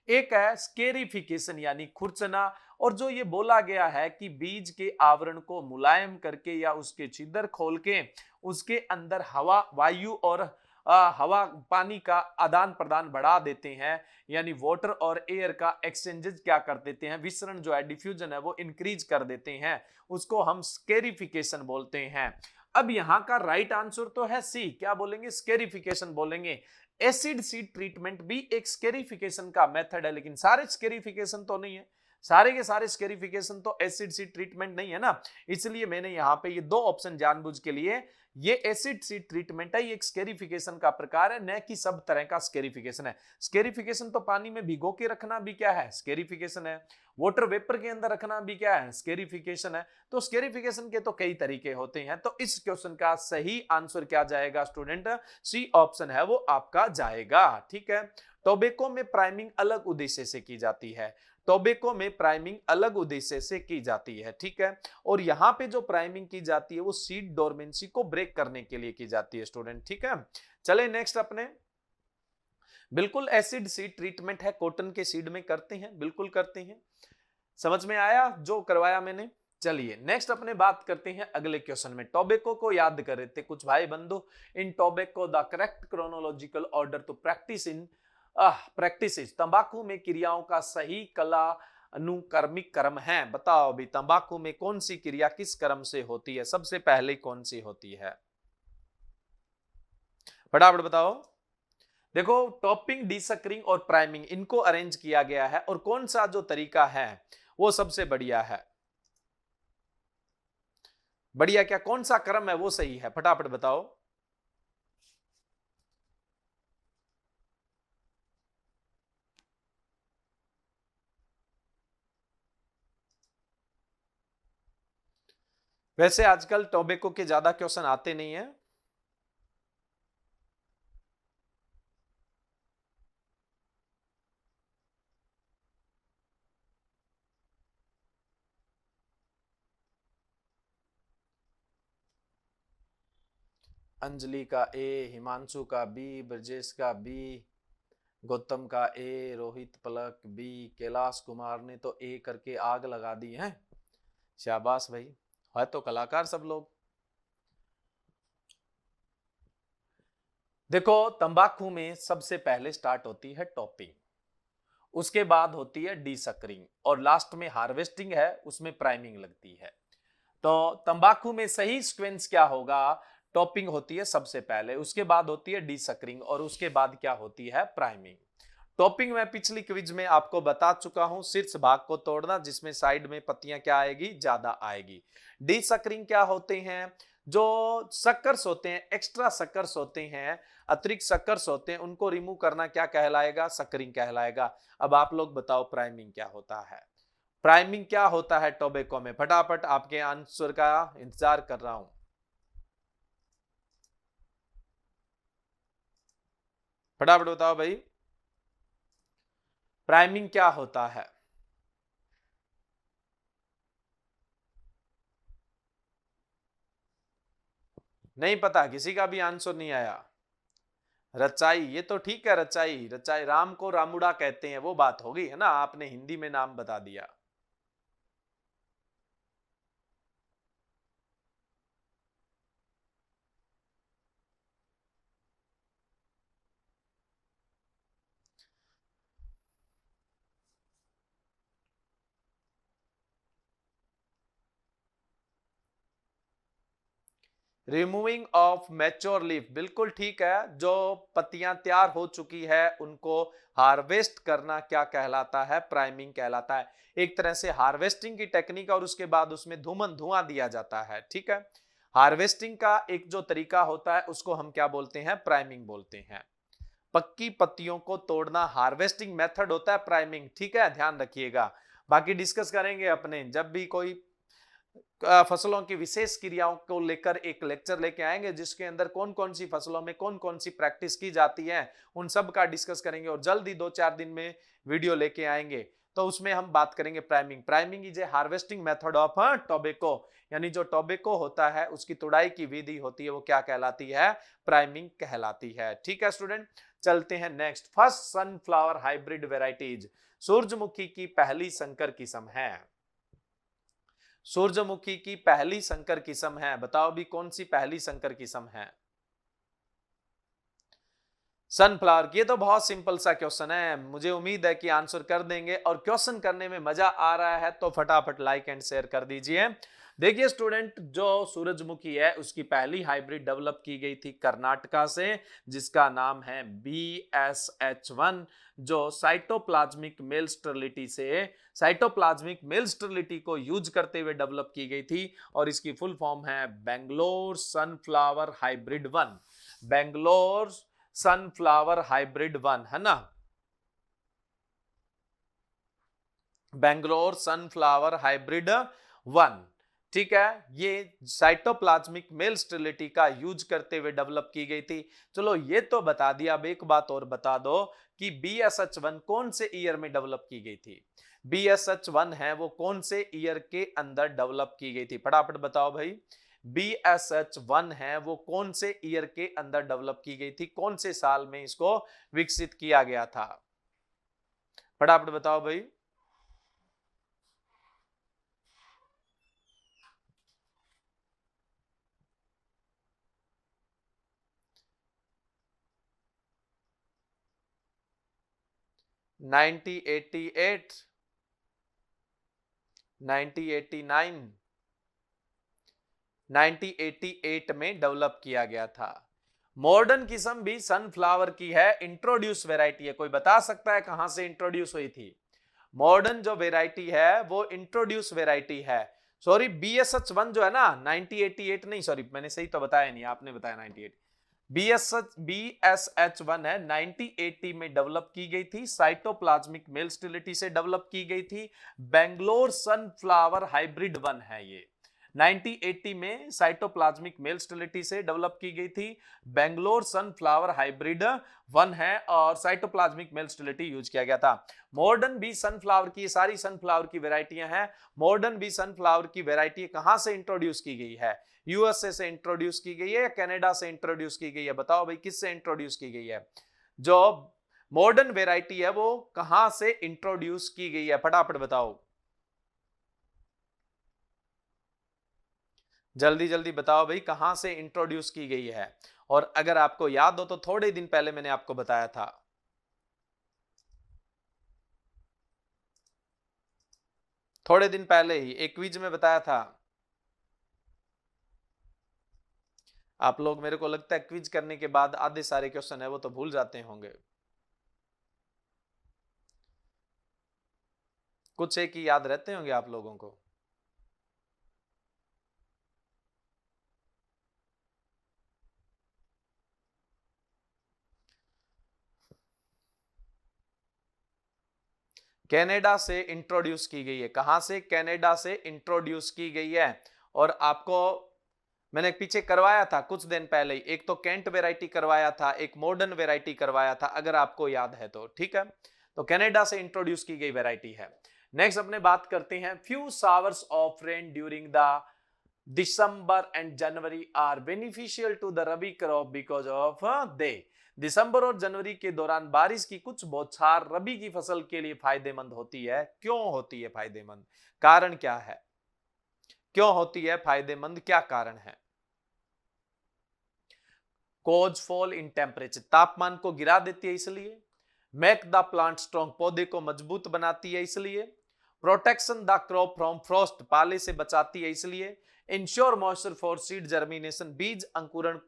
एक है स्केरिफिकेशन यानी खुरचना, और जो ये बोला गया है कि बीज के आवरण को मुलायम करके या उसके छिद्र खोल के उसके अंदर हवा, वायु और हवा पानी का आदान प्रदान बढ़ा देते हैं, यानी वाटर और एयर का एक्सचेंजेस क्या कर देते हैं, विसरण जो है, डिफ्यूजन है, वो इंक्रीज कर देते हैं, उसको हम स्केरिफिकेशन बोलते हैं। अब यहां का राइट आंसर तो है सी, क्या बोलेंगे, स्केरिफिकेशन बोलेंगे। एसिड सीड ट्रीटमेंट भी एक स्केरिफिकेशन का मेथड है, लेकिन सारे स्केरिफिकेशन तो नहीं है, सारे के सारे स्केरिफिकेशन तो एसिड सीड ट्रीटमेंट नहीं है ना, इसलिए मैंने यहां पे ये दो ऑप्शन जानबूझ के लिए, ये एसिड सीड ट्रीटमेंट है, ये एक स्केरिफिकेशन का प्रकार है, न कि सब तरह का स्केरिफिकेशन है। स्केरिफिकेशन तो पानी में भिगो के रखना भी क्या है, स्केरिफिकेशन है। वाटर वेपर के अंदर रखना भी क्या है, स्केरिफिकेशन है। तो स्केरिफिकेशन के तो कई तरीके होते हैं। तो इस क्वेश्चन का सही आंसर क्या जाएगा स्टूडेंट, सी ऑप्शन है वो आपका जाएगा। ठीक है। टोबैको में प्राइमिंग अलग उद्देश्य से की जाती है, टोबैको में प्राइमिंग अलग उद्देश्य से की जाती है। ठीक है। और यहां पे जो प्राइमिंग की जाती है वो सीड डोरमेंसी को ब्रेक करने के लिए की जाती है स्टूडेंट। ठीक है। चले नेक्स्ट अपने, बिल्कुल एसिड सीड ट्रीटमेंट है, कॉटन के सीड में करते हैं, बिल्कुल करते हैं। समझ में आया जो करवाया मैंने। चलिए नेक्स्ट अपने बात करते हैं अगले क्वेश्चन में। टोबैको को याद कर रहे थे कुछ भाई बंधु, in tobacco the correct chronological order to practice in practice is, तंबाकू में क्रियाओं का सही कला अनुक्रमिक क्रम है। बताओ अभी तंबाकू में कौन सी क्रिया किस क्रम से होती है, सबसे पहले कौन सी होती है, फटाफट बताओ। देखो टॉपिंग, डिसकरिंग और प्राइमिंग इनको अरेंज किया गया है, और कौन सा जो तरीका है वो सबसे बढ़िया है, बढ़िया क्या, कौन सा क्रम है वो सही है, फटाफट बताओ। वैसे आजकल टोबैको के ज्यादा क्वेश्चन आते नहीं है। अंजलि का ए, हिमांशु का बी, ब्रजेश का बी, गौतम का ए, रोहित पलक बी, कैलाश कुमार ने तो ए करके आग लगा दी है। शाबाश भाई, है तो कलाकार सब लोग। देखो तंबाकू में सबसे पहले स्टार्ट होती है टॉपिंग, उसके बाद होती है डीसकरिंग और लास्ट में हार्वेस्टिंग है, उसमें प्राइमिंग लगती है। तो तंबाकू में सही सीक्वेंस क्या होगा, टॉपिंग होती है सबसे पहले, उसके बाद होती है डीसकरिंग और उसके बाद क्या होती है प्राइमिंग। टॉपिंग में पिछली क्विज में आपको बता चुका हूं, शीर्ष भाग को तोड़ना जिसमें साइड में पत्तियां क्या आएगी, ज्यादा आएगी। डीसकरिंग क्या होते हैं, जो सक्कर्स होते हैं, एक्स्ट्रा सक्कर्स होते हैं, अतिरिक्त सक्कर्स होते हैं, उनको रिमूव करना क्या कहलाएगा, सकरिंग कहलाएगा। अब आप लोग बताओ प्राइमिंग क्या होता है। प्राइमिंग क्या होता है टोबैको में, फटाफट आपके आंसर का इंतजार कर रहा हूं। फटाफट बताओ भाई, प्राइमिंग क्या होता है। नहीं पता, किसी का भी आंसर नहीं आया। रचाई, ये तो ठीक है, रचाई रचाई, राम को रामुड़ा कहते हैं, वो बात होगी है ना, आपने हिंदी में नाम बता दिया। रिमूविंग ऑफ मैच्योर लीफ, बिल्कुल ठीक है, जो पत्तियां तैयार हो चुकी है उनको हार्वेस्ट करना क्या कहलाता है, प्राइमिंग कहलाता है। एक तरह से हार्वेस्टिंग की टेक्निक और उसके बाद उसमें धुआं दिया जाता है, ठीक है। हार्वेस्टिंग का एक जो तरीका होता है उसको हम क्या बोलते हैं, प्राइमिंग बोलते हैं। पक्की पत्तियों को तोड़ना हार्वेस्टिंग मेथड होता है, प्राइमिंग, ठीक है, ध्यान रखिएगा। बाकी डिस्कस करेंगे अपने, जब भी कोई फसलों की विशेष क्रियाओं को लेकर एक लेक्चर लेके आएंगे जिसके अंदर कौन कौन सी फसलों में कौन कौन सी प्रैक्टिस की जाती है, उन सब का डिस्कस करेंगे और जल्दी 2-4 दिन में वीडियो लेके आएंगे। तो उसमें हम बात करेंगे priming. Priming is a harvesting method of tobacco, यानी जो टोबैको होता है उसकी तुड़ाई की विधि होती है, वो क्या कहलाती है, प्राइमिंग कहलाती है। ठीक है स्टूडेंट, चलते हैं next. First sunflower hybrid varieties, सूरजमुखी की पहली संकर किस्म है। सूरजमुखी की पहली संकर किस्म है, बताओ भी कौन सी पहली संकर किस्म है। सनफ्लावर की, ये तो बहुत सिंपल सा क्वेश्चन है, मुझे उम्मीद है कि आंसर कर देंगे और क्वेश्चन करने में मजा आ रहा है तो फटाफट लाइक एंड शेयर कर दीजिए। देखिए स्टूडेंट, जो सूरजमुखी है उसकी पहली हाइब्रिड डेवलप की गई थी कर्नाटका से, जिसका नाम है BSH1, जो साइटोप्लाज्मिक मेल स्टेरिलिटी से, साइटोप्लाज्मिक मेल स्टेरिलिटी को यूज करते हुए डेवलप की गई थी और इसकी फुल फॉर्म है Bangalore sunflower hybrid 1। Bangalore sunflower hybrid 1 है ना, बेंगलोर सनफ्लावर हाइब्रिड 1, ठीक है। ये साइटोप्लाज्मिक मेल स्टेरिलिटी का यूज करते हुए डेवलप की गई थी। चलो ये तो बता दिया, अब एक बात और बता दो कि BSH1 कौन से ईयर में डेवलप की गई थी। BSH1 है वो कौन से ईयर के अंदर डेवलप की गई थी, फटाफट बताओ भाई। BSH1 है वो कौन से ईयर के अंदर डेवलप की गई थी, कौन से साल में इसको विकसित किया गया था, फटाफट बताओ भाई। नाइनटी 1989, 1988 में डेवलप किया गया था। मॉडर्न किस्म भी सनफ्लावर की है, इंट्रोड्यूस वेराइटी है, कोई बता सकता है कहां से इंट्रोड्यूस हुई थी। मॉडर्न जो वेराइटी है वो इंट्रोड्यूस वेराइटी है। सॉरी, BSH1 जो है ना 1988 नहीं, सॉरी मैंने सही तो बताया नहीं, आपने बताया 98। BSH1 है 1980 में डेवलप की गई थी, साइटोप्लाज्मिक मेल स्टेरिलिटी से डेवलप की गई थी। बेंगलोर सनफ्लावर हाइब्रिड 1 है ये, 1980 में साइटोप्लाज्मिक मेल स्टेरिलिटी से डेवलप की गई थी। बेंगलोर सनफ्लावर हाइब्रिड 1 है और साइटोप्लाज्मिक मेल स्टेरिलिटी यूज किया गया था। मॉडर्न बी सनफ्लावर की, सारी सनफ्लावर की वेराइटियां हैं। मॉडर्न बी सनफ्लावर की वेराइटी कहां से इंट्रोड्यूस की गई है, USA से इंट्रोड्यूस की गई है या कनाडा से इंट्रोड्यूस की गई है, बताओ भाई किससे इंट्रोड्यूस की गई है। जो मॉडर्न वेराइटी है वो कहां से इंट्रोड्यूस की गई है, फटाफट बताओ, जल्दी जल्दी बताओ भाई, कहां से इंट्रोड्यूस की गई है। और अगर आपको याद हो तो थोड़े दिन पहले मैंने आपको बताया था, थोड़े दिन पहले ही एक क्विज में बताया था। आप लोग मेरे को लगता है क्विज करने के बाद आधे सारे क्वेश्चन है वो तो भूल जाते होंगे, कुछ एक ही याद रहते होंगे आप लोगों को। कनाडा से इंट्रोड्यूस की गई है, कहां से, कनाडा से इंट्रोड्यूस की गई है। और आपको मैंने पीछे करवाया था कुछ दिन पहले ही, एक तो केंट वेराइटी करवाया था, एक मॉडर्न वेराइटी करवाया था, अगर आपको याद है तो, ठीक है। तो कनाडा से इंट्रोड्यूस की गई वेराइटी है। नेक्स्ट अपने बात करते हैं, few showers of rain during the December and January are beneficial to the rabi crop because of they. December और जनवरी के दौरान बारिश की कुछ बौछार रबी की फसल के लिए फायदेमंद होती है। क्यों होती है फायदेमंद, कारण क्या है, क्यों होती है फायदेमंद, क्या कारण है। कोज फॉल इन टेम्परेचर, तापमान को गिरा देती है इसलिए। मेक द प्लांट स्ट्रॉन्ग, पौधे को मजबूत बनाती है इसलिए। Protection the crop from Frost, पाले से बचाती है इसलिए। Ensure moisture for seed germination, बीज अंकुरण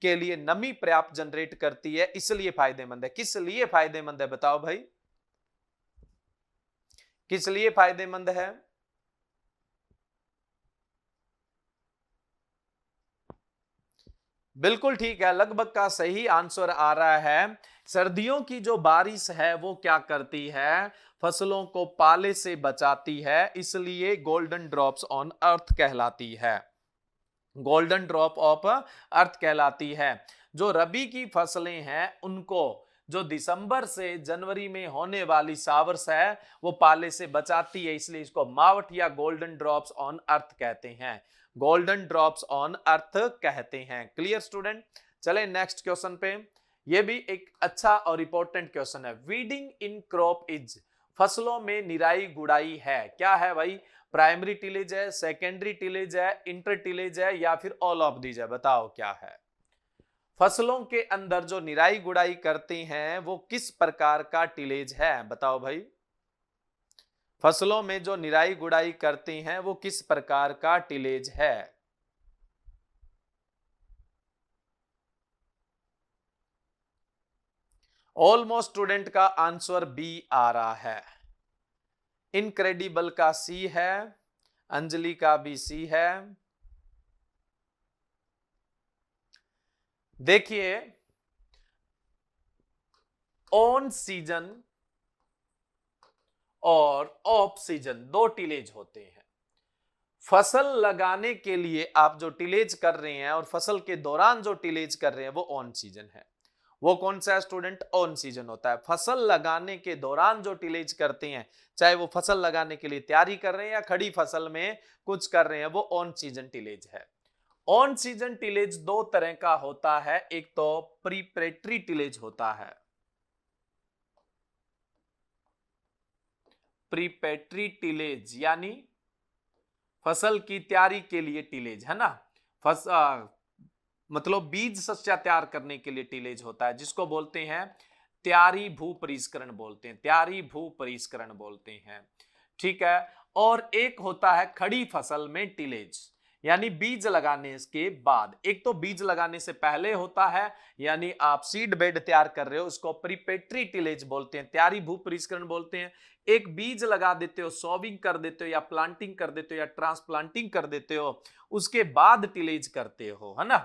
के लिए नमी पर्याप्त जनरेट करती है इसलिए फायदेमंद है। किस लिए फायदेमंद है बताओ भाई, किस लिए फायदेमंद है। बिल्कुल ठीक है, लगभग का सही आंसर आ रहा है। सर्दियों की जो बारिश है वो क्या करती है, फसलों को पाले से बचाती है, इसलिए गोल्डन ड्रॉप्स ऑन अर्थ कहलाती है, गोल्डन ड्रॉप ऑफ अर्थ कहलाती है। जो रबी की फसलें हैं उनको जो दिसंबर से जनवरी में होने वाली शावर्स है वो पाले से बचाती है, इसलिए इसको मावट या गोल्डन ड्रॉप्स ऑन अर्थ कहते हैं, गोल्डन ड्रॉप्स ऑन अर्थ कहते हैं। क्लियर स्टूडेंट, चले नेक्स्ट क्वेश्चन पे। ये भी एक अच्छा और इंपॉर्टेंट क्वेश्चन है। वीडिंग इन क्रॉप इज, फसलों में निराई गुड़ाई है, क्या है भाई, प्राइमरी टिलेज है, सेकेंडरी टिलेज है, इंटर टिलेज है, या फिर ऑल ऑफ दीज है, बताओ क्या है। फसलों के अंदर जो निराई गुड़ाई करते हैं वो किस प्रकार का टिलेज है, बताओ भाई। फसलों में जो निराई गुड़ाई करते हैं वो किस प्रकार का टिलेज है। ऑलमोस्ट स्टूडेंट का आंसर बी आ रहा है, इनक्रेडिबल का सी है, अंजलि का भी सी है। देखिए, ऑन सीजन और ऑफ सीजन दो टिलेज होते हैं। फसल लगाने के लिए आप जो टिलेज कर रहे हैं और फसल के दौरान जो टिलेज कर रहे हैं वो ऑन सीजन है। वो कौन सा है स्टूडेंट, ऑन सीजन होता है। फसल लगाने के दौरान जो टिलेज करते हैं, चाहे वो फसल लगाने के लिए तैयारी कर रहे हैं या खड़ी फसल में कुछ कर रहे हैं, वो ऑन सीजन टिलेज है। ऑन सीजन टिलेज दो तरह का होता है, एक तो प्रीपरेटरी टिलेज होता है, प्रीपेटरी टिलेज यानी फसल की तैयारी के लिए टिलेज है ना, मतलब बीज सस्या तैयार करने के लिए टिलेज होता है, जिसको बोलते हैं तैयारी भू परिष्करण बोलते हैं, तैयारी भू परिष्करण बोलते हैं, ठीक है। और एक होता है खड़ी फसल में टिलेज, यानी बीज लगाने के बाद। एक तो बीज लगाने से पहले होता है, यानी आप सीड बेड तैयार कर रहे हो, उसको प्रीपेटरी टिलेज बोलते हैं, तैयारी भू परिष्करण बोलते हैं। एक बीज लगा देते हो, सॉविंग कर देते हो या प्लांटिंग कर देते हो या ट्रांसप्लांटिंग कर देते हो, उसके बाद टिलेज करते हो, है ना।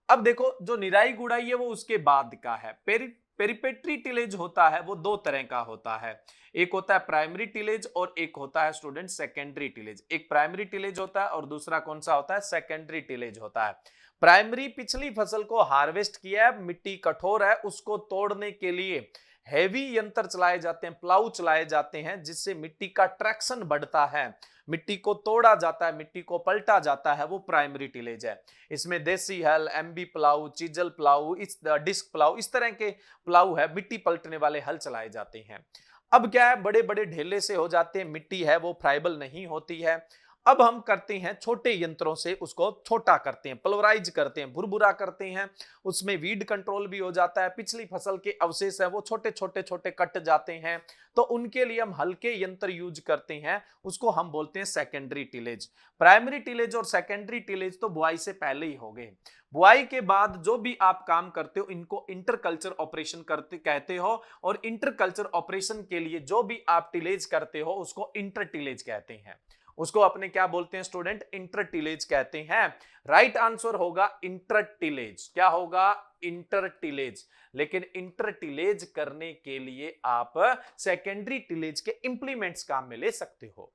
अब देखो, जो निराई गुड़ाई है वो उसके बाद का है। पेरिपेट्री टिलेज होता है वो दो तरह का होता है, एक होता है प्राइमरी टिलेज और एक होता है स्टूडेंट सेकेंडरी टिलेज। एक प्राइमरी टिलेज होता है और दूसरा कौन सा होता है, सेकेंडरी टिलेज होता है। प्राइमरी पिछली फसल को हार्वेस्ट किया है, मिट्टी कठोर है, उसको तोड़ने के लिए हैवी यंत्र चलाए जाते हैं, प्लाऊ चलाए जाते हैं, जिससे मिट्टी का ट्रैक्शन बढ़ता है, मिट्टी को तोड़ा जाता है, मिट्टी को पलटा जाता है, वो प्राइमरी टिलेज है। इसमें देसी हल, एमबी प्लाऊ, चीजल प्लाऊ, इस डिस्क प्लाऊ, इस तरह के प्लाऊ है, मिट्टी पलटने वाले हल चलाए जाते हैं। अब क्या है, बड़े बड़े ढेले से हो जाते हैं, मिट्टी है वो फ्राइबल नहीं होती है। अब हम करते हैं छोटे यंत्रों से उसको छोटा करते हैं, पल्वराइज करते हैं, भुरभुरा करते हैं, उसमें वीड कंट्रोल भी हो जाता है, पिछली फसल के अवशेष है वो छोटे छोटे छोटे कट जाते हैं, तो उनके लिए हम हल्के यंत्र यूज करते हैं, उसको हम बोलते हैं सेकेंडरी टिलेज। प्राइमरी टिलेज और सेकेंडरी टिलेज तो बुआई से पहले ही हो गए। बुआई के बाद जो भी आप काम करते हो इनको इंटरकल्चर ऑपरेशन करते कहते हो, और इंटरकल्चर ऑपरेशन के लिए जो भी आप टिलेज करते हो उसको इंटर टिलेज कहते हैं। उसको अपने क्या बोलते हैं स्टूडेंट, इंटर टिलेज कहते हैं। राइट आंसर होगा इंटर टिलेज। क्या होगा, इंटर टिलेज। लेकिन इंटर टिलेज करने के लिए आप सेकेंडरी टिलेज के इंप्लीमेंट्स काम में ले सकते हो।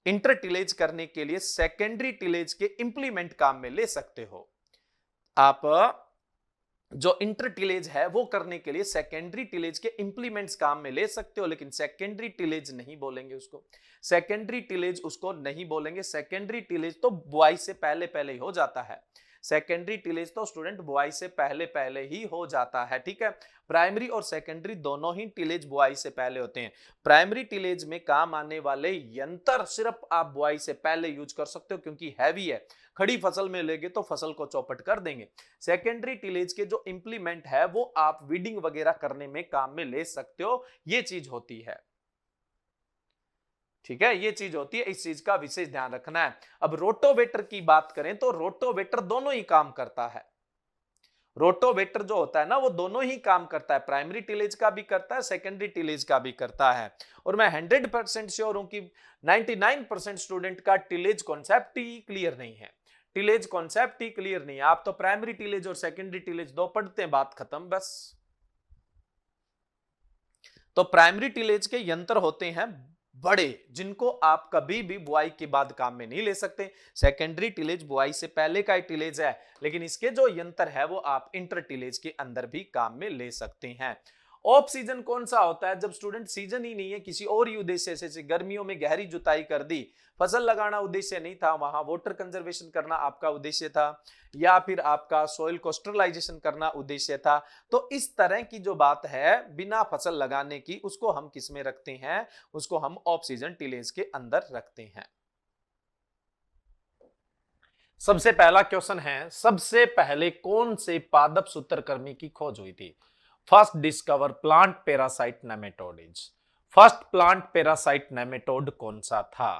इंटर टिलेज करने के लिए सेकेंडरी टिलेज के इंप्लीमेंट काम में ले सकते हो आप। जो इंटर टिलेज है वो करने के लिए सेकेंडरी टिलेज के इंप्लीमेंट्स काम में ले सकते हो, लेकिन सेकेंडरी टिलेज नहीं बोलेंगे उसको, सेकेंडरी टिलेज उसको नहीं बोलेंगे। सेकेंडरी टिलेज तो बुआई से पहले पहले ही हो जाता है, सेकेंडरी टिलेज तो स्टूडेंट बुआई से पहले पहले ही हो जाता है, ठीक है। प्राइमरी और सेकेंडरी दोनों ही टिलेज बुआई से पहले होते हैं। प्राइमरी टिलेज में काम आने वाले यंत्र सिर्फ आप बुआई से पहले यूज कर सकते हो, क्योंकि हैवी है, खड़ी फसल में लेंगे तो फसल को चौपट कर देंगे। सेकेंडरी टिलेज के जो इंप्लीमेंट है वो आप वीडिंग वगैरह करने में काम में ले सकते हो, ये चीज होती है, ठीक है, ये चीज होती है, इस चीज का विशेष ध्यान रखना है। अब रोटोवेटर की बात करें तो रोटोवेटर दोनों ही काम करता है। रोटोवेटर जो होता है ना वो दोनों ही काम करता है, प्राइमरी टिलेज का भी करता है, सेकेंडरी टिलेज का भी करता है। और मैं 100% श्योर हूं कि 99% स्टूडेंट का टिलेज कॉन्सेप्ट ही क्लियर नहीं है, टिलेज कॉन्सेप्ट ही क्लियर नहीं है। आप तो प्राइमरी टिलेज और सेकेंडरी टिलेज दो पढ़ते हैं, बात खत्म बस। तो प्राइमरी टिलेज के यंत्र होते हैं बड़े, जिनको आप कभी भी बुआई के बाद काम में नहीं ले सकते। सेकेंडरी टिलेज बुआई से पहले का ही टिलेज है, लेकिन इसके जो यंत्र है वो आप इंटर टिलेज के अंदर भी काम में ले सकते हैं। ऑफ सीजन कौन सा होता है, जब स्टूडेंट सीजन ही नहीं है, किसी और ही उद्देश्य से, गर्मियों में गहरी जुताई कर दी, फसल लगाना उद्देश्य नहीं था, वहां वाटर कंजर्वेशन करना आपका उद्देश्य था, या फिर आपका सॉइल को स्टरलाइजेशन करना उद्देश्य था, तो इस तरह की जो बात है बिना फसल लगाने की, उसको हम किस में रखते हैं, उसको हम ऑफ सीजन टिलेज के अंदर रखते हैं। सबसे पहला क्वेश्चन है, सबसे पहले कौन से पादप सूत्रकृमि की खोज हुई थी? First discover plant parasite nematode. First plant parasite nematode कौन सा था?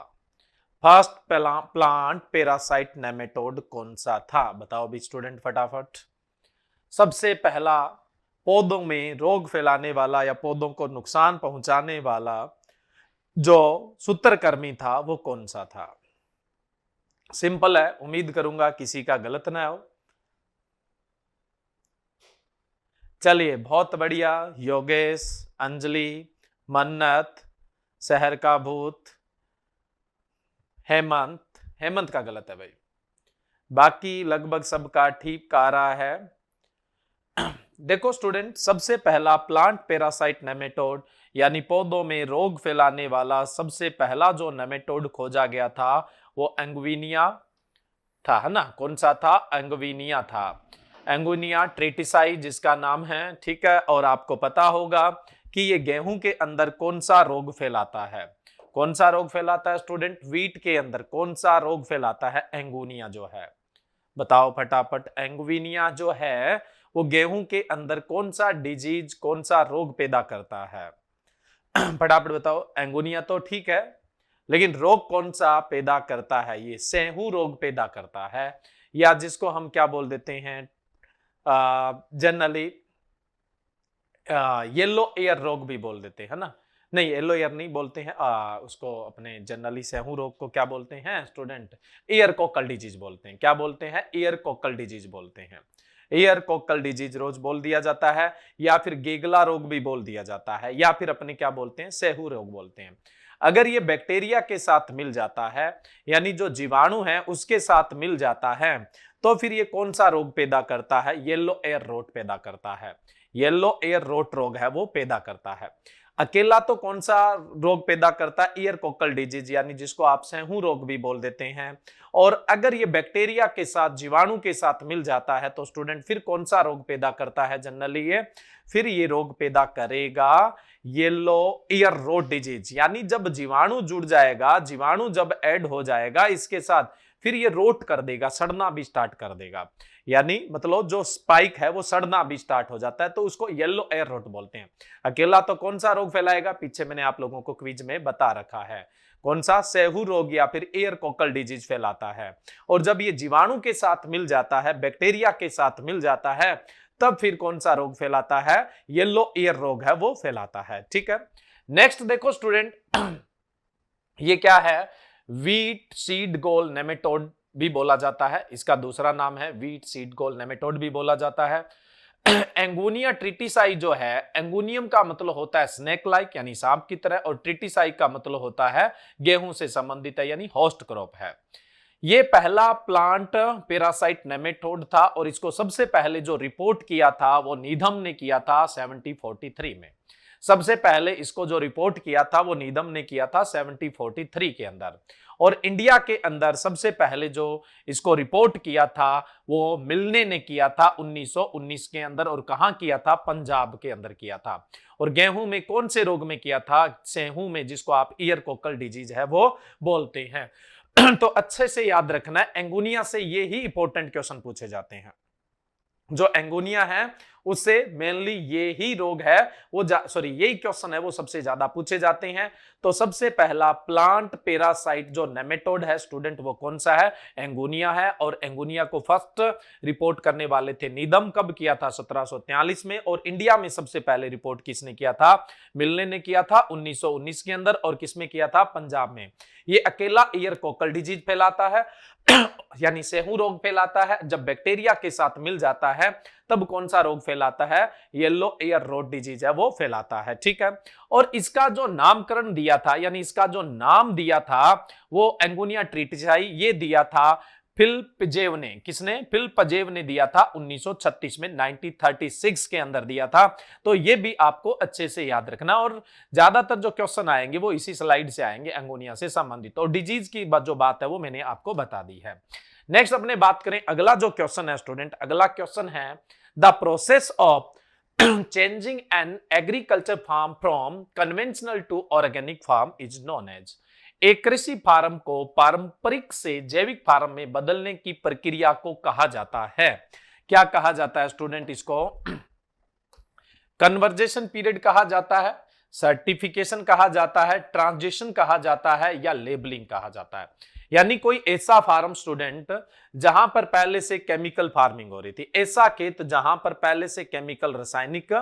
फर्स्ट प्लांट पैरासाइट नेमेटोड कौन सा था? बताओ भी स्टूडेंट फटाफट। सबसे पहला पौधों में रोग फैलाने वाला या पौधों को नुकसान पहुंचाने वाला जो सूत्रकृमि था वो कौन सा था? सिंपल है, उम्मीद करूंगा किसी का गलत ना हो। चलिए बहुत बढ़िया, योगेश, अंजलि, मन्नत, शहर का भूत, हेमंत, हेमंत का गलत है भाई, बाकी लगभग सबका ठीक आ रहा है। देखो स्टूडेंट, सबसे पहला प्लांट पैरासाइट नेमेटोड यानी पौधों में रोग फैलाने वाला सबसे पहला जो नेमेटोड खोजा गया था वो एंगुइनिया था, है ना? कौन सा था? एंगुइनिया था, एंगुइनिया ट्रेटिसाई जिसका नाम है, ठीक है। और आपको पता होगा कि ये गेहूं के अंदर कौन सा रोग फैलाता है? कौन सा रोग फैलाता है स्टूडेंट? वीट के अंदर कौन सा रोग फैलाता है? एंगुइनिया जो है, बताओ फटाफट। एंगुइनिया जो है वो गेहूं के अंदर कौन सा डिजीज, कौन सा रोग पैदा करता है? फटाफट बताओ। एंगुइनिया तो ठीक है, लेकिन रोग कौन सा पैदा करता है? ये सेहू रोग पैदा करता है, या जिसको हम क्या बोल देते हैं जनरली येलो एयर रोग भी बोल देते हैं ना? नहीं, येलो एयर नहीं बोलते हैं, उसको अपने जनरली सेहू रोग को क्या बोलते हैं स्टूडेंट? एयर कोकल डिजीज बोलते हैं। क्या बोलते हैं? एयर कोकल डिजीज बोलते हैं। एयर कोकल डिजीज रोज बोल दिया जाता है, या फिर गेगला रोग भी बोल दिया जाता है, या फिर अपने क्या बोलते हैं? सेहू रोग बोलते हैं। अगर ये बैक्टीरिया के साथ मिल जाता है, यानी जो जीवाणु है उसके साथ मिल जाता है, तो फिर ये कौन सा रोग पैदा करता है? येलो एयर रोग पैदा करता है। येलो एयर रोट रोग है वो पैदा करता है। अकेला तो कौन सा रोग पैदा करता है? ईयर कोकल डिजीज, यानी जिसको आप सेहू रोग भी बोल देते हैं। और अगर ये बैक्टीरिया के साथ, जीवाणु के साथ मिल जाता है तो स्टूडेंट फिर कौन सा रोग पैदा करता है जनरली? ये फिर ये रोग पैदा करेगा येलो ईयर रोट डिजीज, यानी जब जीवाणु जुड़ जाएगा, जीवाणु जब ऐड हो जाएगा इसके साथ, फिर ये रोट कर देगा, सड़ना भी स्टार्ट कर देगा, यानी मतलब जो स्पाइक है वो सड़ना भी स्टार्ट हो जाता है, तो उसको येलो एयर रोट बोलते हैं। अकेला तो कौन सा रोग फैलाएगा? पीछे मैंने आप लोगों को क्विज में बता रखा है, कौन सा? सेहू रोग या फिर एयर कोकल डिजीज फैलाता है। और जब ये जीवाणु के साथ मिल जाता है, बैक्टीरिया के साथ मिल जाता है, तब फिर कौन सा रोग फैलाता है? येलो ईयर रोग है वो फैलाता है। ठीक है, नेक्स्ट देखो स्टूडेंट, ये क्या है? वीट सीड गोल नेमेटोड भी बोला जाता है, इसका दूसरा नाम है वीट सीड गोल नेमेटोड भी बोला जाता है। एंगोनिया ट्रिटिसाई जो है, एंगोनियम का मतलब होता है स्नेक लाइक यानी सांप की तरह, और ट्रिटिसाई का मतलब होता है गेहूं से संबंधित है यानी होस्ट क्रॉप है। ये पहला प्लांट पैरासाइट नेमेटोड था और इसको सबसे पहले जो रिपोर्ट किया था वो नीधम ने किया था 1743 में। सबसे पहले इसको जो रिपोर्ट किया था वो नीधम ने किया था 1743 के अंदर। और इंडिया के अंदर सबसे पहले जो इसको रिपोर्ट किया था वो मिलने ने किया था 1919 के अंदर। और कहां किया था? पंजाब के अंदर किया था। और गेहूं में कौन से रोग में किया था? सेहू में, जिसको आप ईयर कोकल डिजीज है वो बोलते हैं। तो अच्छे से याद रखना है, एंगोनिया से ये ही इंपॉर्टेंट क्वेश्चन पूछे जाते हैं। जो एंगोनिया है उससे मेनली ये ही रोग है वो यही क्वेश्चन है वो सबसे ज्यादा पूछे जाते हैं। तो सबसे पहला प्लांट पैरासाइट जो नेमेटोड है स्टूडेंट, वो कौन सा है? एंगोनिया है। और एंगोनिया को फर्स्ट रिपोर्ट करने वाले थे नीदम, कब किया था? 1743 में। और इंडिया में सबसे पहले रिपोर्ट किसने किया था? मिलने ने किया था 1919 के अंदर। और किसमें किया था? पंजाब में। ये अकेला ईयर कोकल डिजीज फैलाता है यानी सेहू रोग फैलाता है। जब बैक्टीरिया के साथ मिल जाता है तब कौन सा रोग फैलाता है? येलो एयर रोट डिजीज है वो फैलाता है। ठीक है, और इसका जो नामकरण दिया था, यानी इसका जो नाम दिया था वो एंगोनिया ट्रिटिसाई, ये दिया था फिल पजेव ने। किसने? फिल पजेव ने दिया था 1936 में, 1936 के अंदर दिया था। तो ये भी आपको अच्छे से याद रखना। और ज्यादातर जो क्वेश्चन आएंगे वो इसी स्लाइड से आएंगे, एंगोनिया से संबंधित। और डिजीज की जो बात है वो मैंने आपको बता दी है। नेक्स्ट अपने बात करें, अगला जो क्वेश्चन है स्टूडेंट, अगला क्वेश्चन है the process of changing an agriculture farm from conventional to organic farm is known as. एक कृषि फार्म को पारंपरिक से जैविक फार्म में बदलने की प्रक्रिया को कहा जाता है। क्या कहा जाता है स्टूडेंट? इसको कन्वर्जेशन पीरियड कहा जाता है, सर्टिफिकेशन कहा जाता है, ट्रांजिशन कहा जाता है, या लेबलिंग कहा जाता है। यानी कोई ऐसा फार्म स्टूडेंट जहां पर पहले से केमिकल फार्मिंग हो रही थी, ऐसा खेत जहां पर पहले से केमिकल रासायनिक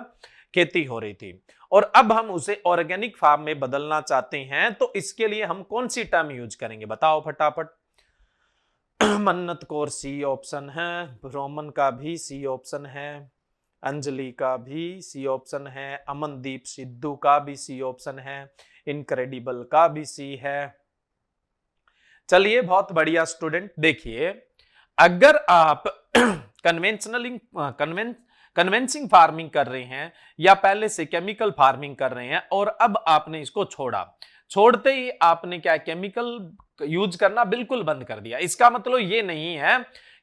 खेती हो रही थी, और अब हम उसे ऑर्गेनिक फार्म में बदलना चाहते हैं, तो इसके लिए हम कौन सी टर्म यूज करेंगे? बताओ फटाफट। मन्नत कौर सी ऑप्शन है, रोमन का भी सी ऑप्शन है, अंजलि का भी सी ऑप्शन है, अमनदीप सिद्धू का भी सी ऑप्शन है, इनक्रेडिबल का भी सी है। चलिए बहुत बढ़िया स्टूडेंट, देखिए अगर आप कन्वेंसिंग फार्मिंग कर रहे हैं या पहले से केमिकल फार्मिंग कर रहे हैं और अब आपने इसको छोड़ा, छोड़ते ही आपने क्या केमिकल यूज करना बिल्कुल बंद कर दिया, इसका मतलब ये नहीं है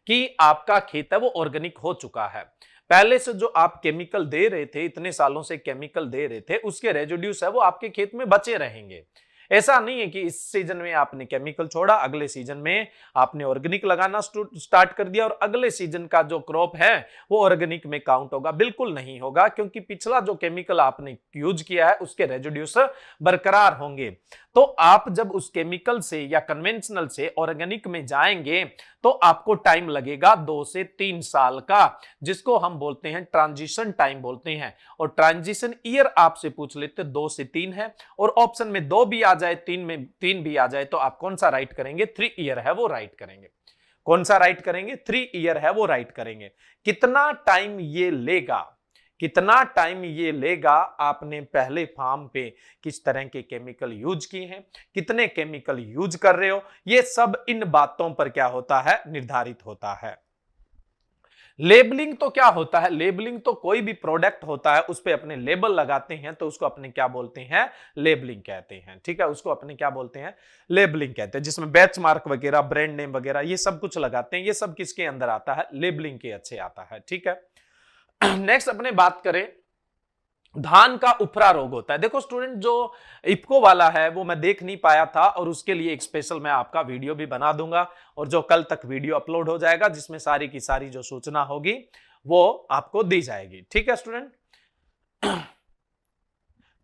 कि आपका खेत है वो ऑर्गेनिक हो चुका है। पहले से जो आप केमिकल दे रहे थे, इतने सालों से केमिकल दे रहे थे, उसके रेजिड्यूज है वो आपके खेत में बचे रहेंगे। ऐसा नहीं है कि इस सीजन में आपने केमिकल छोड़ा, अगले सीजन में आपने ऑर्गेनिक लगाना स्टार्ट कर दिया और अगले सीजन का जो क्रॉप है वो ऑर्गेनिक में काउंट होगा। बिल्कुल नहीं होगा, क्योंकि पिछला जो केमिकल आपने यूज किया है उसके रेजिड्यूज बरकरार होंगे। तो आप जब उस केमिकल से या कन्वेंशनल से ऑर्गेनिक में जाएंगे तो आपको टाइम लगेगा 2 से 3 साल का, जिसको हम बोलते हैं ट्रांजिशन टाइम बोलते हैं। और ट्रांजिशन ईयर आपसे पूछ लेते 2 से 3 है, और ऑप्शन में 2 भी आ जाए, 3 में 3 भी आ जाए, तो आप कौन सा राइट करेंगे? 3 ईयर है वो राइट करेंगे। कौन सा राइट करेंगे? 3 ईयर है वो राइट करेंगे। कितना टाइम ये लेगा, कितना टाइम ये लेगा, आपने पहले फार्म पे किस तरह के केमिकल यूज किए हैं, कितने केमिकल यूज कर रहे हो, ये सब इन बातों पर क्या होता है? निर्धारित होता है। लेबलिंग तो क्या होता है, लेबलिंग तो कोई भी प्रोडक्ट होता है उस पे अपने लेबल लगाते हैं तो उसको अपने क्या बोलते हैं, लेबलिंग कहते हैं। ठीक है, उसको अपने क्या बोलते हैं, लेबलिंग कहते हैं, जिसमें बैच मार्क वगैरह, ब्रांड नेम वगैरह ये सब कुछ लगाते हैं। ये सब किसके अंदर आता है, लेबलिंग के अच्छे आता है। ठीक है, नेक्स्ट अपने बात करें, धान का उफरा रोग होता है। देखो स्टूडेंट, जो इफको वाला है वो मैं देख नहीं पाया था और उसके लिए एक स्पेशल मैं आपका वीडियो भी बना दूंगा और जो कल तक वीडियो अपलोड हो जाएगा जिसमें सारी की सारी जो सूचना होगी वो आपको दी जाएगी। ठीक है स्टूडेंट।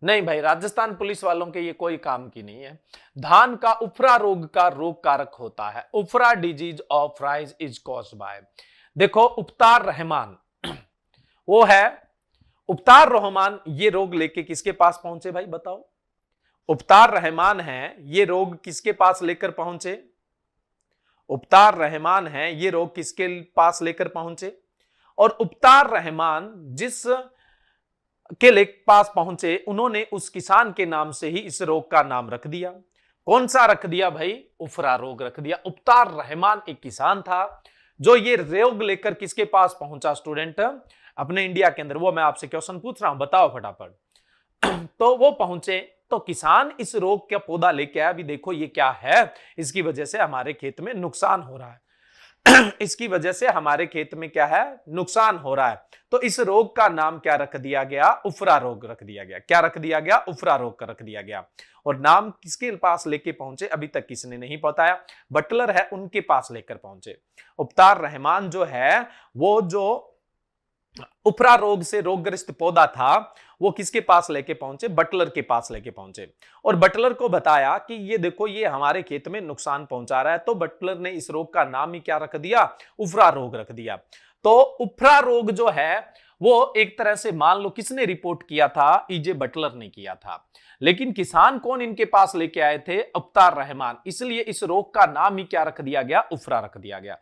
नहीं भाई, राजस्थान पुलिस वालों के ये कोई काम की नहीं है। धान का उफरा रोग का रोग कारक होता है, ufra disease of rice is caused by, देखो उपतार रहमान वो है, उपतार रहमान ये रोग लेके किसके पास पहुंचे भाई बताओ, उपतार रहमान है ये रोग किसके पास लेकर पहुंचे, उपतार रहमान है ये रोग किसके पास लेकर पहुंचे, और उपतार रहमान जिस के पास पहुंचे उन्होंने उस किसान के नाम से ही इस रोग का नाम रख दिया। कौन सा रख दिया भाई, उफरा रोग रख दिया। उपतार रहमान एक किसान था जो ये रोग लेकर किसके पास पहुंचा स्टूडेंट, अपने इंडिया के अंदर। वो मैं आपसे क्वेश्चन पूछ रहा हूं, बताओ फटाफट। तो वो पहुंचे तो किसान इस रोग का पौधा लेके आया, अभी देखो ये क्या है, इसकी वजह से हमारे खेत में नुकसान हो रहा है। इसकी वजह से हमारे खेत में क्या है, नुकसान हो रहा है। तो इस रोग का नाम क्या रख दिया गया, उफरा रोग रख दिया गया। क्या रख दिया गया, उफरा रोग का रख दिया गया। और नाम किसके पास लेके पहुंचे अभी तक किसने नहीं बताया, बटलर है उनके पास लेकर पहुंचे। उपतार रहमान जो है वो जो उफरा रोग से रोगग्रस्त पौधा था वो किसके पास लेके पहुंचे, बटलर के पास लेके पहुंचे और बटलर को बताया कि ये देखो ये हमारे खेत में नुकसान पहुंचा रहा है। तो बटलर ने इस रोग का नाम ही क्या रख दिया, उफरा रोग रख दिया। तो उफरा रोग जो है वो एक तरह से मान लो किसने रिपोर्ट किया था, ईजे बटलर ने किया था, लेकिन किसान कौन इनके पास लेके आए थे, उपतार रहमान, इसलिए इस रोग का नाम ही क्या रख दिया गया, उफरा रख दिया गया।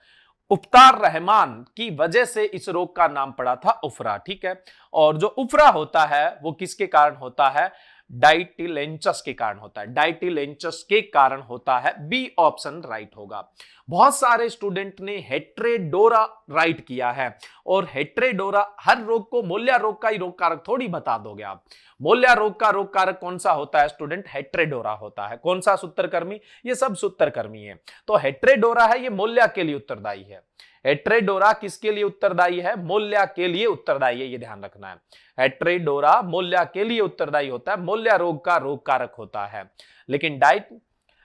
उपतार रहमान की वजह से इस रोग का नाम पड़ा था उफरा। ठीक है, और जो उफरा होता है वो किसके कारण होता है, डाइटिलेंचस के कारण होता है, डाइटिलेंचस के कारण होता है। बी ऑप्शन राइट होगा। बहुत सारे स्टूडेंट ने हेट्रेडोरा राइट किया है और हेट्रेडोरा हर रोग को मोल्या रोग का ही रोग कारक थोड़ी बता दोगे आप। मोल्या रोग का रोग कारक कौन सा होता है स्टूडेंट, हेट्रेडोरा होता है। कौन सा सूत्रकर्मी, ये सब सूत्रकर्मी है। तो हेट्रेडोरा है ये मोल्या के लिए उत्तरदायी है। हेट्रेडोरा किसके लिए उत्तरदायी है, मोल्या के लिए उत्तरदायी है, ये ध्यान रखना है। हेट्रेडोरा मोल्या के लिए उत्तरदायी होता है, मोल्या रोग का रोग कारक होता है। लेकिन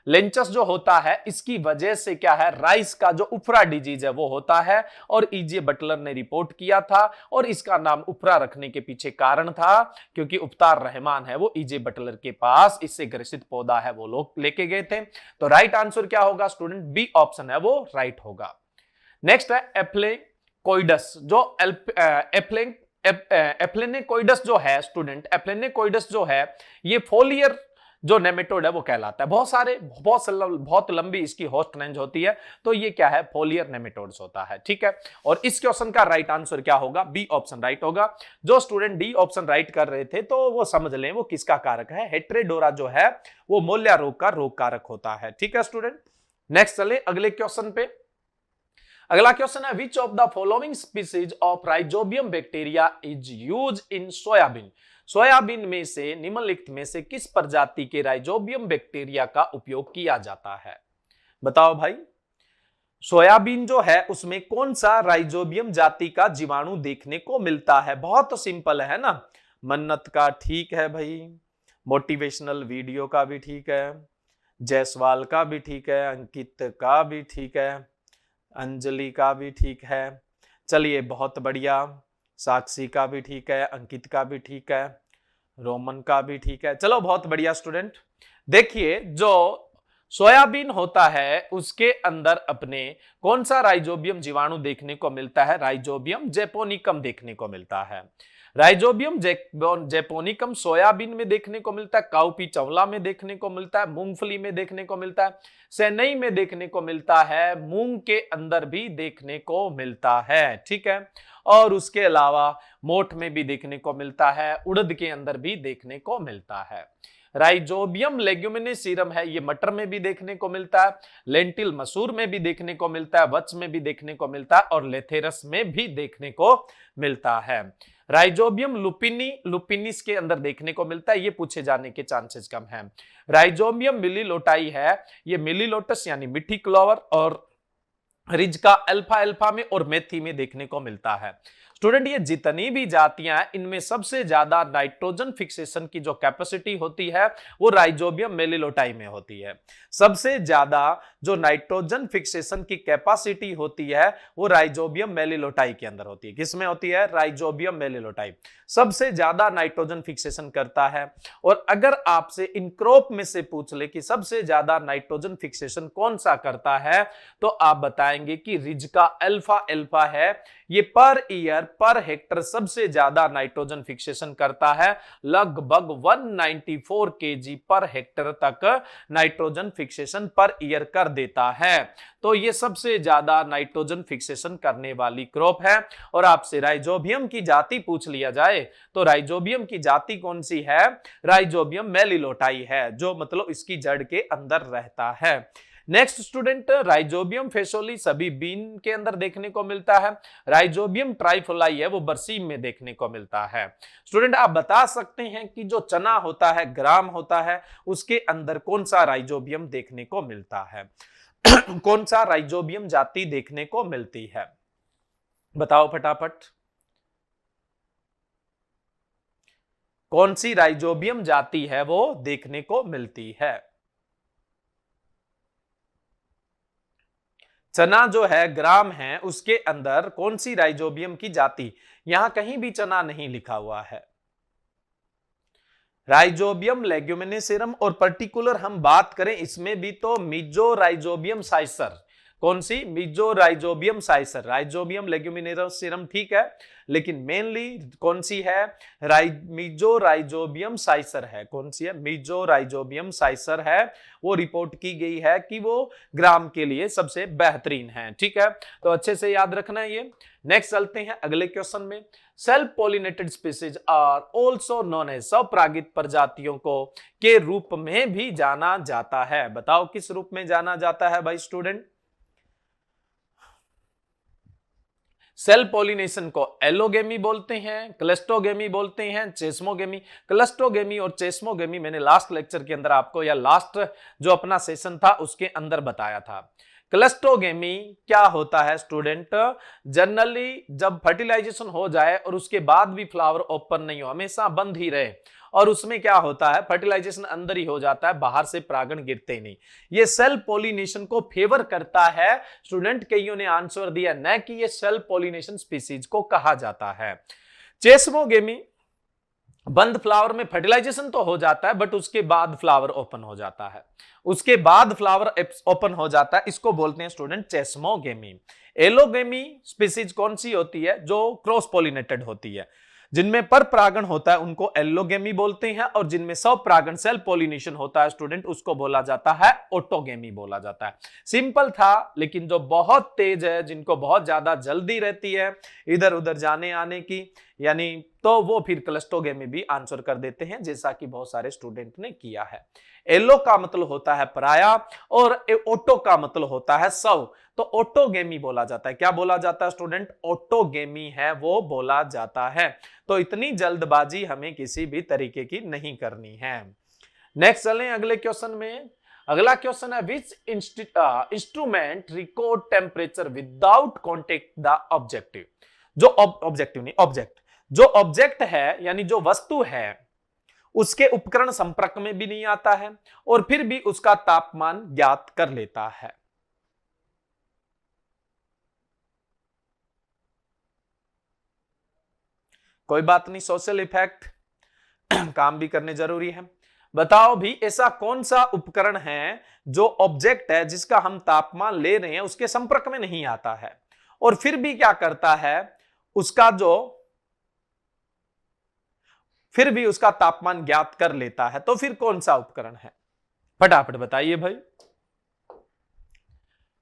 लेंचस जो होता है इसकी वजह से क्या है, राइस का जो उफरा डिजीज है वो होता है और ईजे बटलर ने रिपोर्ट किया था और इसका नाम उफरा रखने के पीछे कारण था क्योंकि उपतार रहमान है वो ईजे बटलर के पास इससे ग्रसित पौधा है वो लोग लेके गए थे। तो राइट आंसर क्या होगा स्टूडेंट, बी ऑप्शन है वो राइट होगा। नेक्स्ट है एप्लेकोइडस, जो एप्लेनेकोइडस जो है स्टूडेंट, एप्लेनेकोइडस जो है ये फोलियर जो नेमेटोड है वो कहलाता है। बहुत लंबी इसकी होस्ट रेंज होती है, तो ये क्या है, फोलियर नेमेटोड्स होता है। ठीक है, और इस क्वेश्चन का राइट आंसर क्या होगा, बी ऑप्शन राइट होगा। जो स्टूडेंट डी ऑप्शन राइट कर रहे थे तो वो समझ लें वो किसका कारक है, हेट्रेडोरा जो है वो मोल्या रोग का रोग कारक होता है। ठीक है स्टूडेंट, नेक्स्ट चले अगले क्वेश्चन पे। अगला क्वेश्चन है, which of the following species of rhizobium bacteria is use in soybean, soybean में से निम्नलिखित में से किस प्रजाति के राइजोबियम बैक्टीरिया का उपयोग किया जाता है, बताओ भाई। सोयाबीन जो है उसमें कौन सा राइजोबियम जाति का जीवाणु देखने को मिलता है, बहुत सिंपल है ना। मन्नत का ठीक है भाई, मोटिवेशनल वीडियो का भी ठीक है, जायसवाल का भी ठीक है, अंकित का भी ठीक है, अंजलि का भी ठीक है, चलिए बहुत बढ़िया, साक्षी का भी ठीक है, अंकित का भी ठीक है, रोमन का भी ठीक है, चलो बहुत बढ़िया स्टूडेंट। देखिए जो सोयाबीन होता है उसके अंदर अपने कौन सा राइजोबियम जीवाणु देखने को मिलता है, राइजोबियम जैपोनिकम देखने को मिलता है। राइजोबियम जैपोनिकम सोयाबीन में देखने को मिलता है, काउपी चवला में देखने को मिलता है, मूंगफली में देखने को मिलता है, सेनई में देखने को मिलता है, मूंग के अंदर भी देखने को मिलता है। ठीक है, और उसके अलावा मोठ में भी देखने को मिलता है, उड़द के अंदर भी देखने को मिलता है। राइजोबियम लेग्यूमिनेसीरम है, ये मटर में भी देखने को मिलता है, लेंटिल मसूर में भी देखने को मिलता है, वत्स में भी देखने को मिलता है और लेथेरस में भी देखने को मिलता है। राइजोबियम लुपिनिस के अंदर देखने को मिलता है, ये पूछे जाने के चांसेस कम है। राइजोबियम मिलीलोटाई है, ये मिलीलोटस यानी मिट्टी क्लोवर और रिज का अल्फा अल्फा में और मेथी में देखने को मिलता है। स्टूडेंट ये जितनी भी जातियां हैं इनमें सबसे ज्यादा नाइट्रोजन फिक्सेशन की जो कैपेसिटी होती है वो राइजोबियम मेलिलोटाई में होती है। सबसे ज्यादा जो नाइट्रोजन फिक्सेशन की कैपेसिटी होती है वो राइजोबियम मेलिलोटाई के अंदर होती है। किसमें होती है? राइजोबियम मेलिलोटाई सबसे ज्यादा नाइट्रोजन फिक्सेशन करता है। और अगर आपसे इन क्रॉप में से पूछ ले कि सबसे ज्यादा नाइट्रोजन फिक्सेशन कौन सा करता है तो आप बताएंगे कि रिज का अल्फा अल्फा है, ये पर ईयर पर हेक्टर सबसे ज्यादा नाइट्रोजन फिक्सेशन करता है, लगभग 194 केजी पर हेक्टर तक नाइट्रोजन फिक्सेशन पर ईयर कर देता है। तो ये सबसे ज्यादा नाइट्रोजन फिक्सेशन करने वाली क्रॉप है। और आपसे राइजोबियम की जाति पूछ लिया जाए तो राइजोबियम की जाति कौन सी है? राइजोबियम मेलिलोटाई है, जो मतलब इसकी जड़ के अंदर रहता है। नेक्स्ट स्टूडेंट, राइजोबियम फेसोली सभी बीन के अंदर देखने को मिलता है। राइजोबियम ट्राइफोलाई है वो बरसीम में देखने को मिलता है। स्टूडेंट आप बता सकते हैं कि जो चना होता है, ग्राम होता है, उसके अंदर कौन सा राइजोबियम देखने को मिलता है? कौन सा राइजोबियम जाति देखने को मिलती है? बताओ फटाफट। कौन सी राइजोबियम जाति है वो देखने को मिलती है? चना जो है, ग्राम है, उसके अंदर कौन सी राइजोबियम की जाति? यहां कहीं भी चना नहीं लिखा हुआ है। राइजोबियम लेग्यूमिनेसियम और पर्टिकुलर हम बात करें इसमें भी तो मिजो राइजोबियम साइसर। कौन सी? मिजो राइजोबियम साइसर। राइजोबियम लेग्यूमिनेसियम ठीक है, लेकिन मेनली कौन सी है? मिजो राइजोबियम साइसर है। कौन सी है? मिजो राइजोबियम साइसर है। वो रिपोर्ट की गई है कि वो ग्राम के लिए सबसे बेहतरीन है। ठीक है, तो अच्छे से याद रखना है ये। नेक्स्ट चलते हैं अगले क्वेश्चन में। Self pollinated species are also known as, स्वपरागित प्रजातियों को के रूप में भी जाना जाता है। बताओ किस रूप में जाना जाता है भाई स्टूडेंट? सेल्फ पॉलिनेशन को एलोगेमी बोलते हैं, क्लस्टोगेमी बोलते हैं, चेस्मोगेमी। क्लस्टोगेमी और चेस्मोगेमी मैंने लास्ट लेक्चर के अंदर आपको, या लास्ट जो अपना सेशन था उसके अंदर बताया था। क्लस्टोगेमी क्या होता है स्टूडेंट? जनरली जब फर्टिलाइजेशन हो जाए और उसके बाद भी फ्लावर ओपन नहीं हो, हमेशा बंद ही रहे, और उसमें क्या होता है, फर्टिलाइजेशन अंदर ही हो जाता है, बाहर से परागण गिरते ही नहीं, ये सेल्फ पॉलिनेशन को फेवर करता है। स्टूडेंट कईयों ने आंसर दिया न कि ये सेल्फ पॉलिनेशन स्पीसीज को कहा जाता है। चेस्मोगेमी, बंद फ्लावर में फर्टिलाइजेशन तो हो जाता है बट उसके बाद फ्लावर ओपन हो जाता है, उसके बाद फ्लावर ओपन हो जाता है, इसको बोलते हैं स्टूडेंट चेस्मोगेमी। एलोगेमी स्पीसीज कौन सी होती है? जो क्रॉस पॉलिनेटेड होती है, जिनमें पर परागण होता है उनको एलोगेमी बोलते हैं, और जिनमें स्वपरागण सेल्फ पॉलिनेशन होता है स्टूडेंट उसको बोला जाता है ऑटोगेमी बोला जाता है। सिंपल था, लेकिन जो बहुत तेज है, जिनको बहुत ज्यादा जल्दी रहती है इधर उधर जाने आने की, यानी तो वो फिर क्लस्टोगेमी भी आंसर कर देते हैं, जैसा कि बहुत सारे स्टूडेंट ने किया है। एलो का मतलब होता है पराया और ऑटो का मतलब होता है सव, तो ऑटोगेमी बोला जाता है। क्या बोला जाता है स्टूडेंट? ऑटोगेमी है वो बोला जाता है। तो इतनी जल्दबाजी हमें किसी भी तरीके की नहीं करनी है। नेक्स्ट चलें अगले क्वेश्चन में। अगला क्वेश्चन है which instrument record temperature without contact the objective. जो ऑब्जेक्टिव नहीं, ऑब्जेक्ट, जो ऑब्जेक्ट है यानी जो वस्तु है उसके उपकरण संपर्क में भी नहीं आता है और फिर भी उसका तापमान ज्ञात कर लेता है। कोई बात नहीं, सोशल इफेक्ट काम भी करने जरूरी है। बताओ भी ऐसा कौन सा उपकरण है जो ऑब्जेक्ट है जिसका हम तापमान ले रहे हैं उसके संपर्क में नहीं आता है और फिर भी क्या करता है, उसका जो फिर भी उसका तापमान ज्ञात कर लेता है। तो फिर कौन सा उपकरण है? फटाफट बताइए भाई।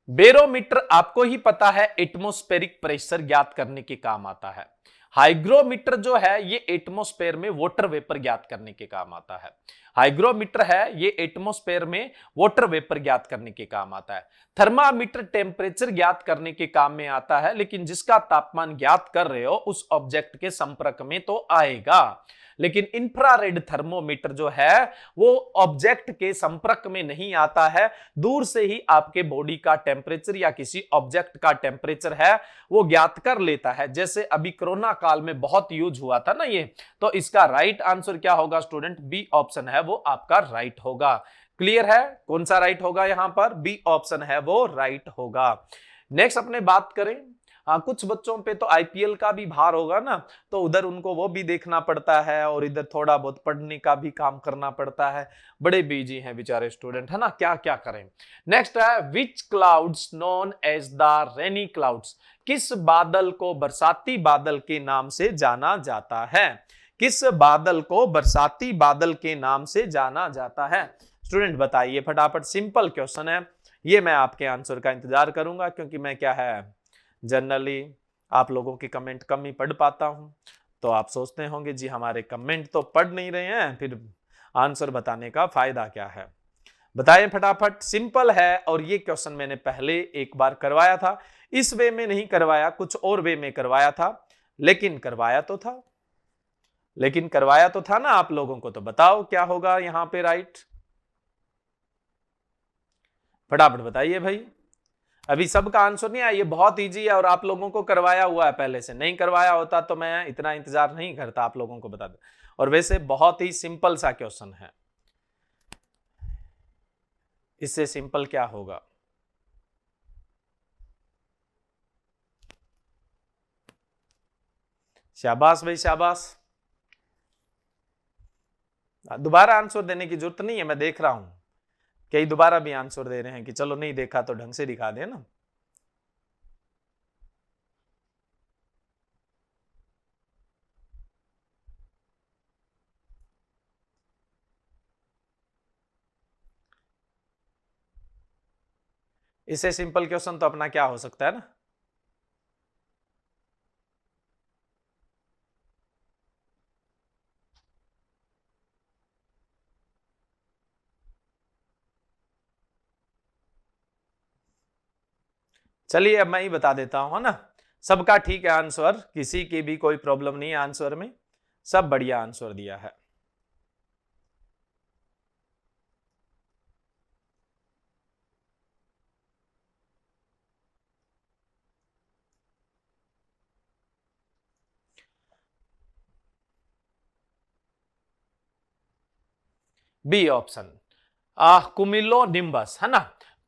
बैरोमीटर आपको ही पता है एटमॉस्फेरिक प्रेशर ज्ञात करने के काम आता है। हाइग्रोमीटर जो है ये एटमॉस्फेयर में वाटर वेपर ज्ञात करने के काम आता है। हाइग्रोमीटर है ये एटमॉस्फेयर में वाटर वेपर ज्ञात करने के काम आता है। थर्मामीटर टेम्परेचर ज्ञात करने के काम में आता है, लेकिन जिसका तापमान ज्ञात कर रहे हो उस ऑब्जेक्ट के संपर्क में तो आएगा। लेकिन इंफ्रारेड थर्मोमीटर जो है वो ऑब्जेक्ट के संपर्क में नहीं आता है, दूर से ही आपके बॉडी का टेम्परेचर या किसी ऑब्जेक्ट का टेम्परेचर है वो ज्ञात कर लेता है। जैसे अभी कोरोना काल में बहुत यूज हुआ था ना ये, तो इसका राइट आंसर क्या होगा स्टूडेंट? बी ऑप्शन है वो आपका राइट होगा। क्लियर है? कौन सा राइट होगा यहां पर? बी ऑप्शन है वो राइट होगा। नेक्स्ट अपने बात करें, हाँ कुछ बच्चों पे तो आईपीएल का भी भार होगा ना, तो उधर उनको वो भी देखना पड़ता है और इधर थोड़ा बहुत पढ़ने का भी काम करना पड़ता है। बड़े बिजी हैं बेचारे स्टूडेंट, है ना, क्या क्या करें। नेक्स्ट है which clouds known as the rainy clouds. किस बादल को बरसाती बादल के नाम से जाना जाता है? किस बादल को बरसाती बादल के नाम से जाना जाता है? स्टूडेंट बताइए फटाफट, सिंपल क्वेश्चन है ये। मैं आपके आंसर का इंतजार करूंगा क्योंकि मैं क्या है जनरली आप लोगों की कमेंट कम ही पढ़ पाता हूं, तो आप सोचते होंगे जी हमारे कमेंट तो पढ़ नहीं रहे हैं, फिर आंसर बताने का फायदा क्या है। बताइए फटाफट, सिंपल है। और ये क्वेश्चन मैंने पहले एक बार करवाया था, इस वे में नहीं करवाया, कुछ और वे में करवाया था, लेकिन करवाया तो था। लेकिन करवाया तो था ना आप लोगों को। तो बताओ क्या होगा यहां पे राइट? फटाफट बताइए भाई, अभी सबका आंसर नहीं आया। ये बहुत इजी है और आप लोगों को करवाया हुआ है पहले से। नहीं करवाया होता तो मैं इतना इंतजार नहीं करता, आप लोगों को बता दे। और वैसे बहुत ही सिंपल सा क्वेश्चन है, इससे सिंपल क्या होगा? शाबाश भाई शाबाश। दोबारा आंसर देने की जरूरत नहीं है, मैं देख रहा हूं कई दोबारा भी आंसर दे रहे हैं कि चलो नहीं देखा तो ढंग से दिखा दे ना। इससे सिंपल क्वेश्चन तो अपना क्या हो सकता है ना? चलिए अब मैं ही बता देता हूं, है ना। सबका ठीक है आंसर, किसी की भी कोई प्रॉब्लम नहीं है आंसर में, सब बढ़िया आंसर दिया है। बी ऑप्शन कुमिलो निम्बस, है ना।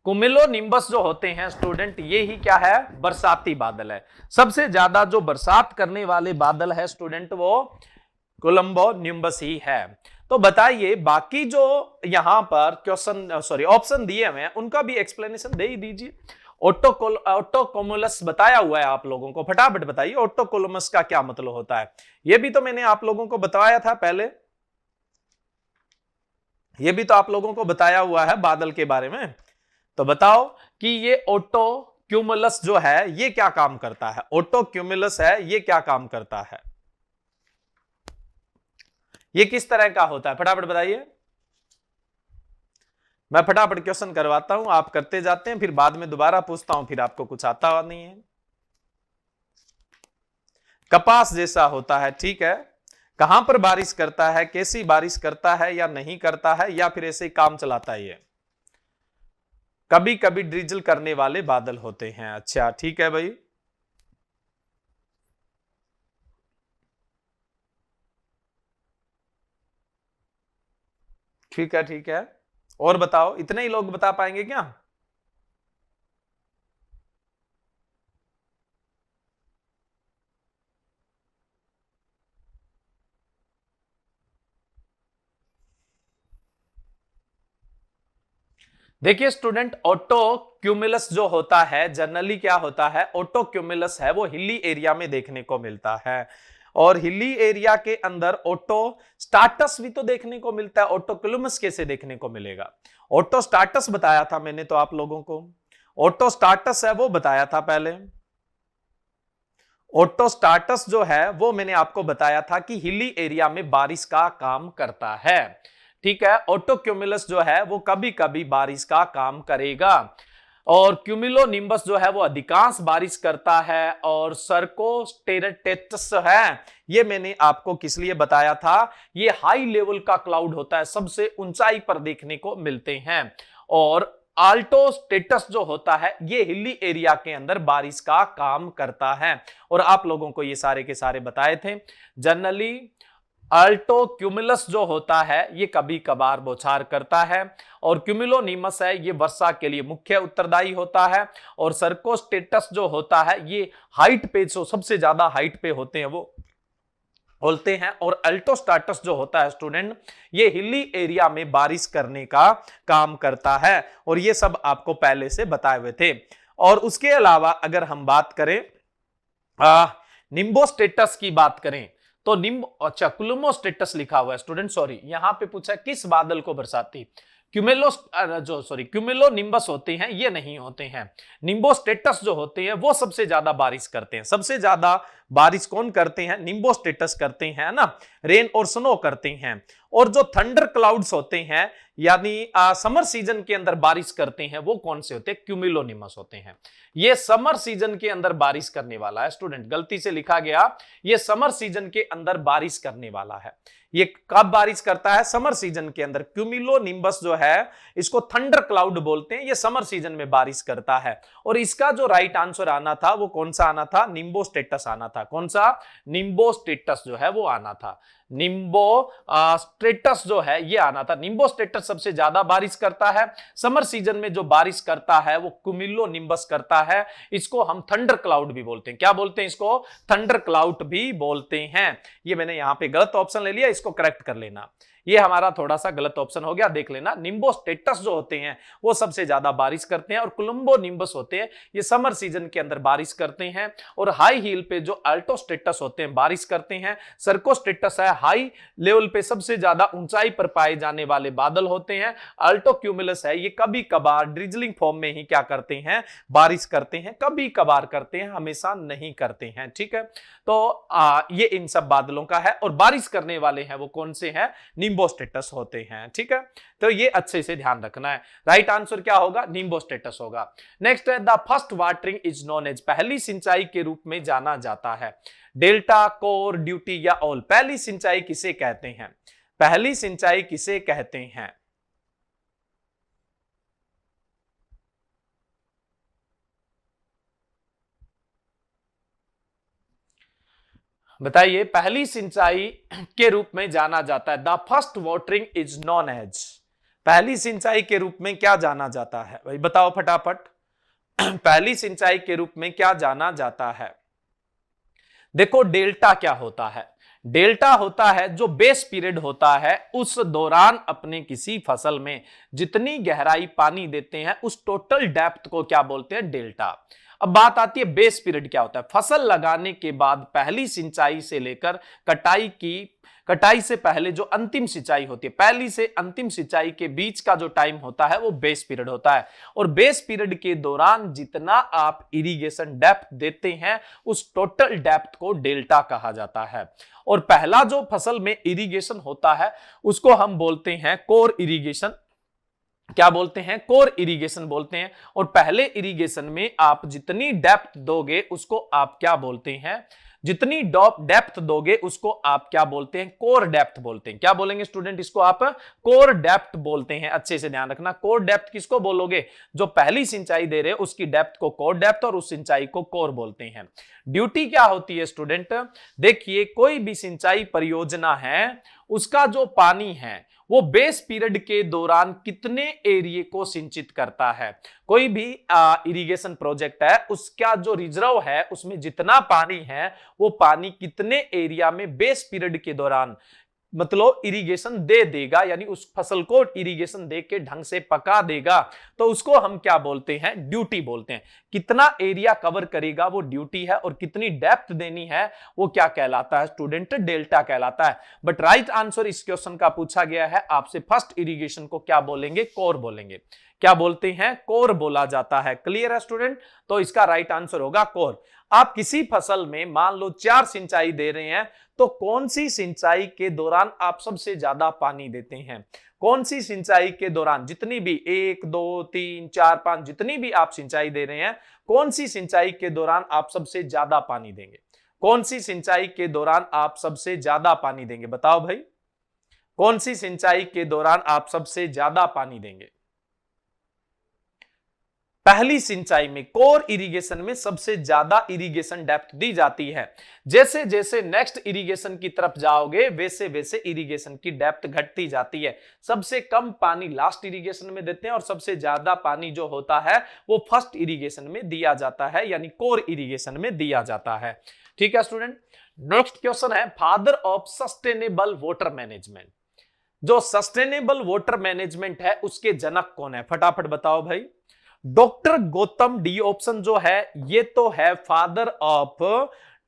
कुमिलो निम्बस जो होते हैं स्टूडेंट, ये ही क्या है? बरसाती बादल है। सबसे ज्यादा जो बरसात करने वाले बादल है स्टूडेंट वो कोलंबो निम्बस ही है। तो बताइए बाकी जो यहां पर क्वेश्चन सॉरी ऑप्शन दिए हुए हैं उनका भी एक्सप्लेनेशन दे ही दीजिए। ऑटोकोमुलस बताया हुआ है आप लोगों को, फटाफट बताइए ऑटोकोमुलस का क्या मतलब होता है। यह भी तो मैंने आप लोगों को बताया था पहले, ये भी तो आप लोगों को बताया हुआ है बादल के बारे में। तो बताओ कि ये ऑटो क्यूमुलस जो है ये क्या काम करता है? ऑटो क्यूमुलस है ये क्या काम करता है? ये किस तरह का होता है? फटाफट बताइए। मैं फटाफट क्वेश्चन करवाता हूं, आप करते जाते हैं, फिर बाद में दोबारा पूछता हूं, फिर आपको कुछ आता हुआ नहीं है। कपास जैसा होता है, ठीक है। कहां पर बारिश करता है, कैसी बारिश करता है या नहीं करता है, या फिर ऐसे ही काम चलाता है? ये कभी कभी ड्रिजल करने वाले बादल होते हैं। अच्छा ठीक है भाई, ठीक है ठीक है। और बताओ, इतने ही लोग बता पाएंगे क्या? देखिए स्टूडेंट, ऑटो क्यूमुलस जो होता है जनरली क्या होता है? ऑटो क्यूमुलस है वो हिली एरिया में देखने को मिलता है। और हिली एरिया के अंदर ऑटो स्टार्टस भी तो देखने को मिलता है। ऑटो क्यूमुलस कैसे देखने को मिलेगा? ऑटो स्टार्टस बताया था मैंने तो आप लोगों को, ऑटो स्टार्टस है वो बताया था पहले। ऑटोस्टाटस जो है वो मैंने आपको बताया था कि हिली एरिया में बारिश का काम करता है। ठीक है, ऑटोक्यूमुलस जो है वो कभी कभी बारिश का काम करेगा, और क्यूमुलोनिम्बस जो है वो अधिकांश बारिश करता है, और सर्कोस्टेरेटेटस है, ये मैंने आपको किस लिए बताया था, ये हाई लेवल का क्लाउड होता है, सबसे ऊंचाई पर देखने को मिलते हैं। और आल्टोस्टेटस जो होता है ये हिली एरिया के अंदर बारिश का काम करता है, और आप लोगों को ये सारे के सारे बताए थे। जनरली अल्टोक्यूमुलस जो होता है ये कभी कभार बौछार करता है, और क्यूमुलोनिमस है ये वर्षा के लिए मुख्य उत्तरदायी होता है, और सर्कोस्टेटस जो होता है ये हाइट पे, जो सबसे ज्यादा हाइट पे होते हैं वो बोलते हैं, और अल्टोस्टाटस जो होता है स्टूडेंट ये हिली एरिया में बारिश करने का काम करता है, और ये सब आपको पहले से बताए हुए थे। और उसके अलावा अगर हम बात करें निम्बोस्टेटस की बात करें तो अच्छा क्लुमोस्टेटस लिखा हुआ है स्टूडेंट, सॉरी यहां पे पूछा है किस बादल को बरसाती, क्यूमुलोनिम्बस होते हैं ये नहीं होते हैं। निम्बोस्टेटस जो होते हैं वो सबसे ज्यादा बारिश करते हैं, सबसे ज्यादा बारिश कौन करते हैं, निम्बोस्टेटस करते हैं ना, रेन और स्नो करते हैं। और जो थंडर क्लाउड्स होते हैं यानी समर सीजन के अंदर बारिश करते हैं वो कौन से होते हैं, क्यूमुलोनिम्बस होते हैं। ये समर सीजन के अंदर बारिश करने वाला है स्टूडेंट, गलती से लिखा गया, ये समर सीजन के अंदर बारिश करने वाला है। ये कब बारिश करता है, समर सीजन के अंदर। क्यूमुलोनिम्बस जो है इसको थंडर क्लाउड बोलते हैं, ये समर सीजन में बारिश करता है। और इसका जो राइट आंसर आना था वो कौन सा आना था, निम्बोस्टेटस आना था। कौन सा, निम्बोस्टेटस जो है वो आना था, निम्बोस्टेटस जो है ये आना था। निम्बोस्टेटस सबसे ज्यादा बारिश करता है, समर सीजन में जो बारिश करता है वो क्यूमुलोनिम्बस करता है। इसको हम थंडर क्लाउड भी बोलते हैं, क्या बोलते हैं इसको, थंडर क्लाउड भी बोलते हैं। ये मैंने यहां पे गलत ऑप्शन ले लिया, इसको करेक्ट कर लेना, ये हमारा थोड़ा सा गलत ऑप्शन हो गया, देख लेना। निम्बोस्टेटस जो होते हैं वो सबसे ज्यादा बारिश करते हैं, और कोलंबोनिम्बस होते हैं ये समर सीजन के अंदर बारिश करते हैं। और हाई हील पे जो अल्टोस्टेटस होते हैं बारिश करते हैं। सर्कोस्टेटस है हाई लेवल पे सबसे ज्यादा ऊंचाई पर पाए जाने वाले बादल होते हैं। अल्टोक्यूमुलस है ये कभी कभार ड्रिजलिंग फॉर्म में ही क्या करते हैं, बारिश करते हैं, कभी कभार करते हैं, हमेशा नहीं करते हैं। ठीक है, तो ये इन सब बादलों का है, और बारिश करने वाले हैं वो कौन से हैं, निम्बोस्टेटस होते हैं। ठीक है, तो ये अच्छे से ध्यान रखना है, राइट आंसर क्या होगा, निम्बोस्टेटस होगा। नेक्स्ट है the first watering is known as, पहली सिंचाई के रूप में जाना जाता है। डेल्टा, कोर, ड्यूटी या ऑल, पहली सिंचाई किसे कहते हैं, पहली सिंचाई किसे कहते हैं। बताइए, पहली सिंचाई के रूप में जाना जाता है, the first watering is known as, पहली सिंचाई के रूप में क्या जाना जाता है, भाई बताओ फटाफट। पहली सिंचाई के रूप में क्या जाना जाता है। देखो डेल्टा क्या होता है, डेल्टा होता है जो बेस पीरियड होता है, उस दौरान अपने किसी फसल में जितनी गहराई पानी देते हैं उस टोटल डेप्थ को क्या बोलते हैं, डेल्टा। अब बात आती है बेस पीरियड क्या होता है, फसल लगाने के बाद पहली सिंचाई से लेकर कटाई से पहले जो अंतिम सिंचाई होती है, पहली से अंतिम सिंचाई के बीच का जो टाइम होता है वो बेस पीरियड होता है। और बेस पीरियड के दौरान जितना आप इरिगेशन डेप्थ देते हैं उस टोटल डेप्थ को डेल्टा कहा जाता है। और पहला जो फसल में इरिगेशन होता है उसको हम बोलते हैं कोर इरिगेशन, क्या बोलते हैं, कोर इरिगेशन बोलते हैं। और पहले इरिगेशन में आप जितनी डेप्थ दोगे उसको आप क्या बोलते हैं, जितनी डेप्थ दोगे उसको आप क्या बोलते हैं, कोर डेप्थ बोलते हैं। क्या बोलेंगे स्टूडेंट, इसको आप कोर डेप्थ बोलते हैं। अच्छे से ध्यान रखना, कोर डेप्थ किसको बोलोगे, जो पहली सिंचाई दे रहे हैं उसकी डेप्थ को कोर डेप्थ और उस सिंचाई को कोर बोलते हैं। ड्यूटी क्या होती है स्टूडेंट, देखिए कोई भी सिंचाई परियोजना है उसका जो पानी है वो बेस पीरियड के दौरान कितने एरिया को सिंचित करता है। कोई भी इरिगेशन प्रोजेक्ट है उसका जो रिजर्व है उसमें जितना पानी है वो पानी कितने एरिया में बेस पीरियड के दौरान मतलब इरिगेशन दे देगा, यानी उस फसल को इरिगेशन दे के ढंग से पका देगा, तो उसको हम क्या बोलते हैं, ड्यूटी बोलते हैं। कितना एरिया कवर करेगा वो ड्यूटी है, और कितनी डेप्थ देनी है वो क्या कहलाता है स्टूडेंट, डेल्टा कहलाता है। बट राइट आंसर इस क्वेश्चन का पूछा गया है आपसे, फर्स्ट इरिगेशन को क्या बोलेंगे, कोर बोलेंगे। क्या बोलते हैं, कोर बोला जाता है। क्लियर है स्टूडेंट, तो इसका राइट आंसर होगा कोर। आप किसी फसल में मान लो 4 सिंचाई दे रहे हैं, तो कौन सी सिंचाई के दौरान आप सबसे ज्यादा पानी देते हैं, कौन सी सिंचाई के दौरान, जितनी भी 1 2 3 4 5 जितनी भी आप सिंचाई दे रहे हैं, कौन सी सिंचाई के दौरान आप सबसे ज्यादा पानी देंगे, कौन सी सिंचाई के दौरान आप सबसे ज्यादा पानी देंगे, बताओ भाई, कौन सी सिंचाई के दौरान आप सबसे ज्यादा पानी देंगे। पहली सिंचाई में, कोर इरिगेशन में सबसे ज्यादा इरिगेशन डेप्थ दी जाती है। जैसे जैसे नेक्स्ट इरिगेशन की तरफ जाओगे वैसे वैसे इरिगेशन की डेप्थ घटती जाती है। सबसे कम पानी लास्ट इरिगेशन में देते हैं, और सबसे ज्यादा पानी जो होता है वो फर्स्ट इरिगेशन में दिया जाता है, यानी कोर इरिगेशन में दिया जाता है। ठीक है स्टूडेंट, नेक्स्ट क्वेश्चन है, father of sustainable water management. जो सस्टेनेबल वाटर मैनेजमेंट है उसके जनक कौन है, फटाफट बताओ भाई। डॉक्टर गौतम डी ऑप्शन जो है ये तो है फादर ऑफ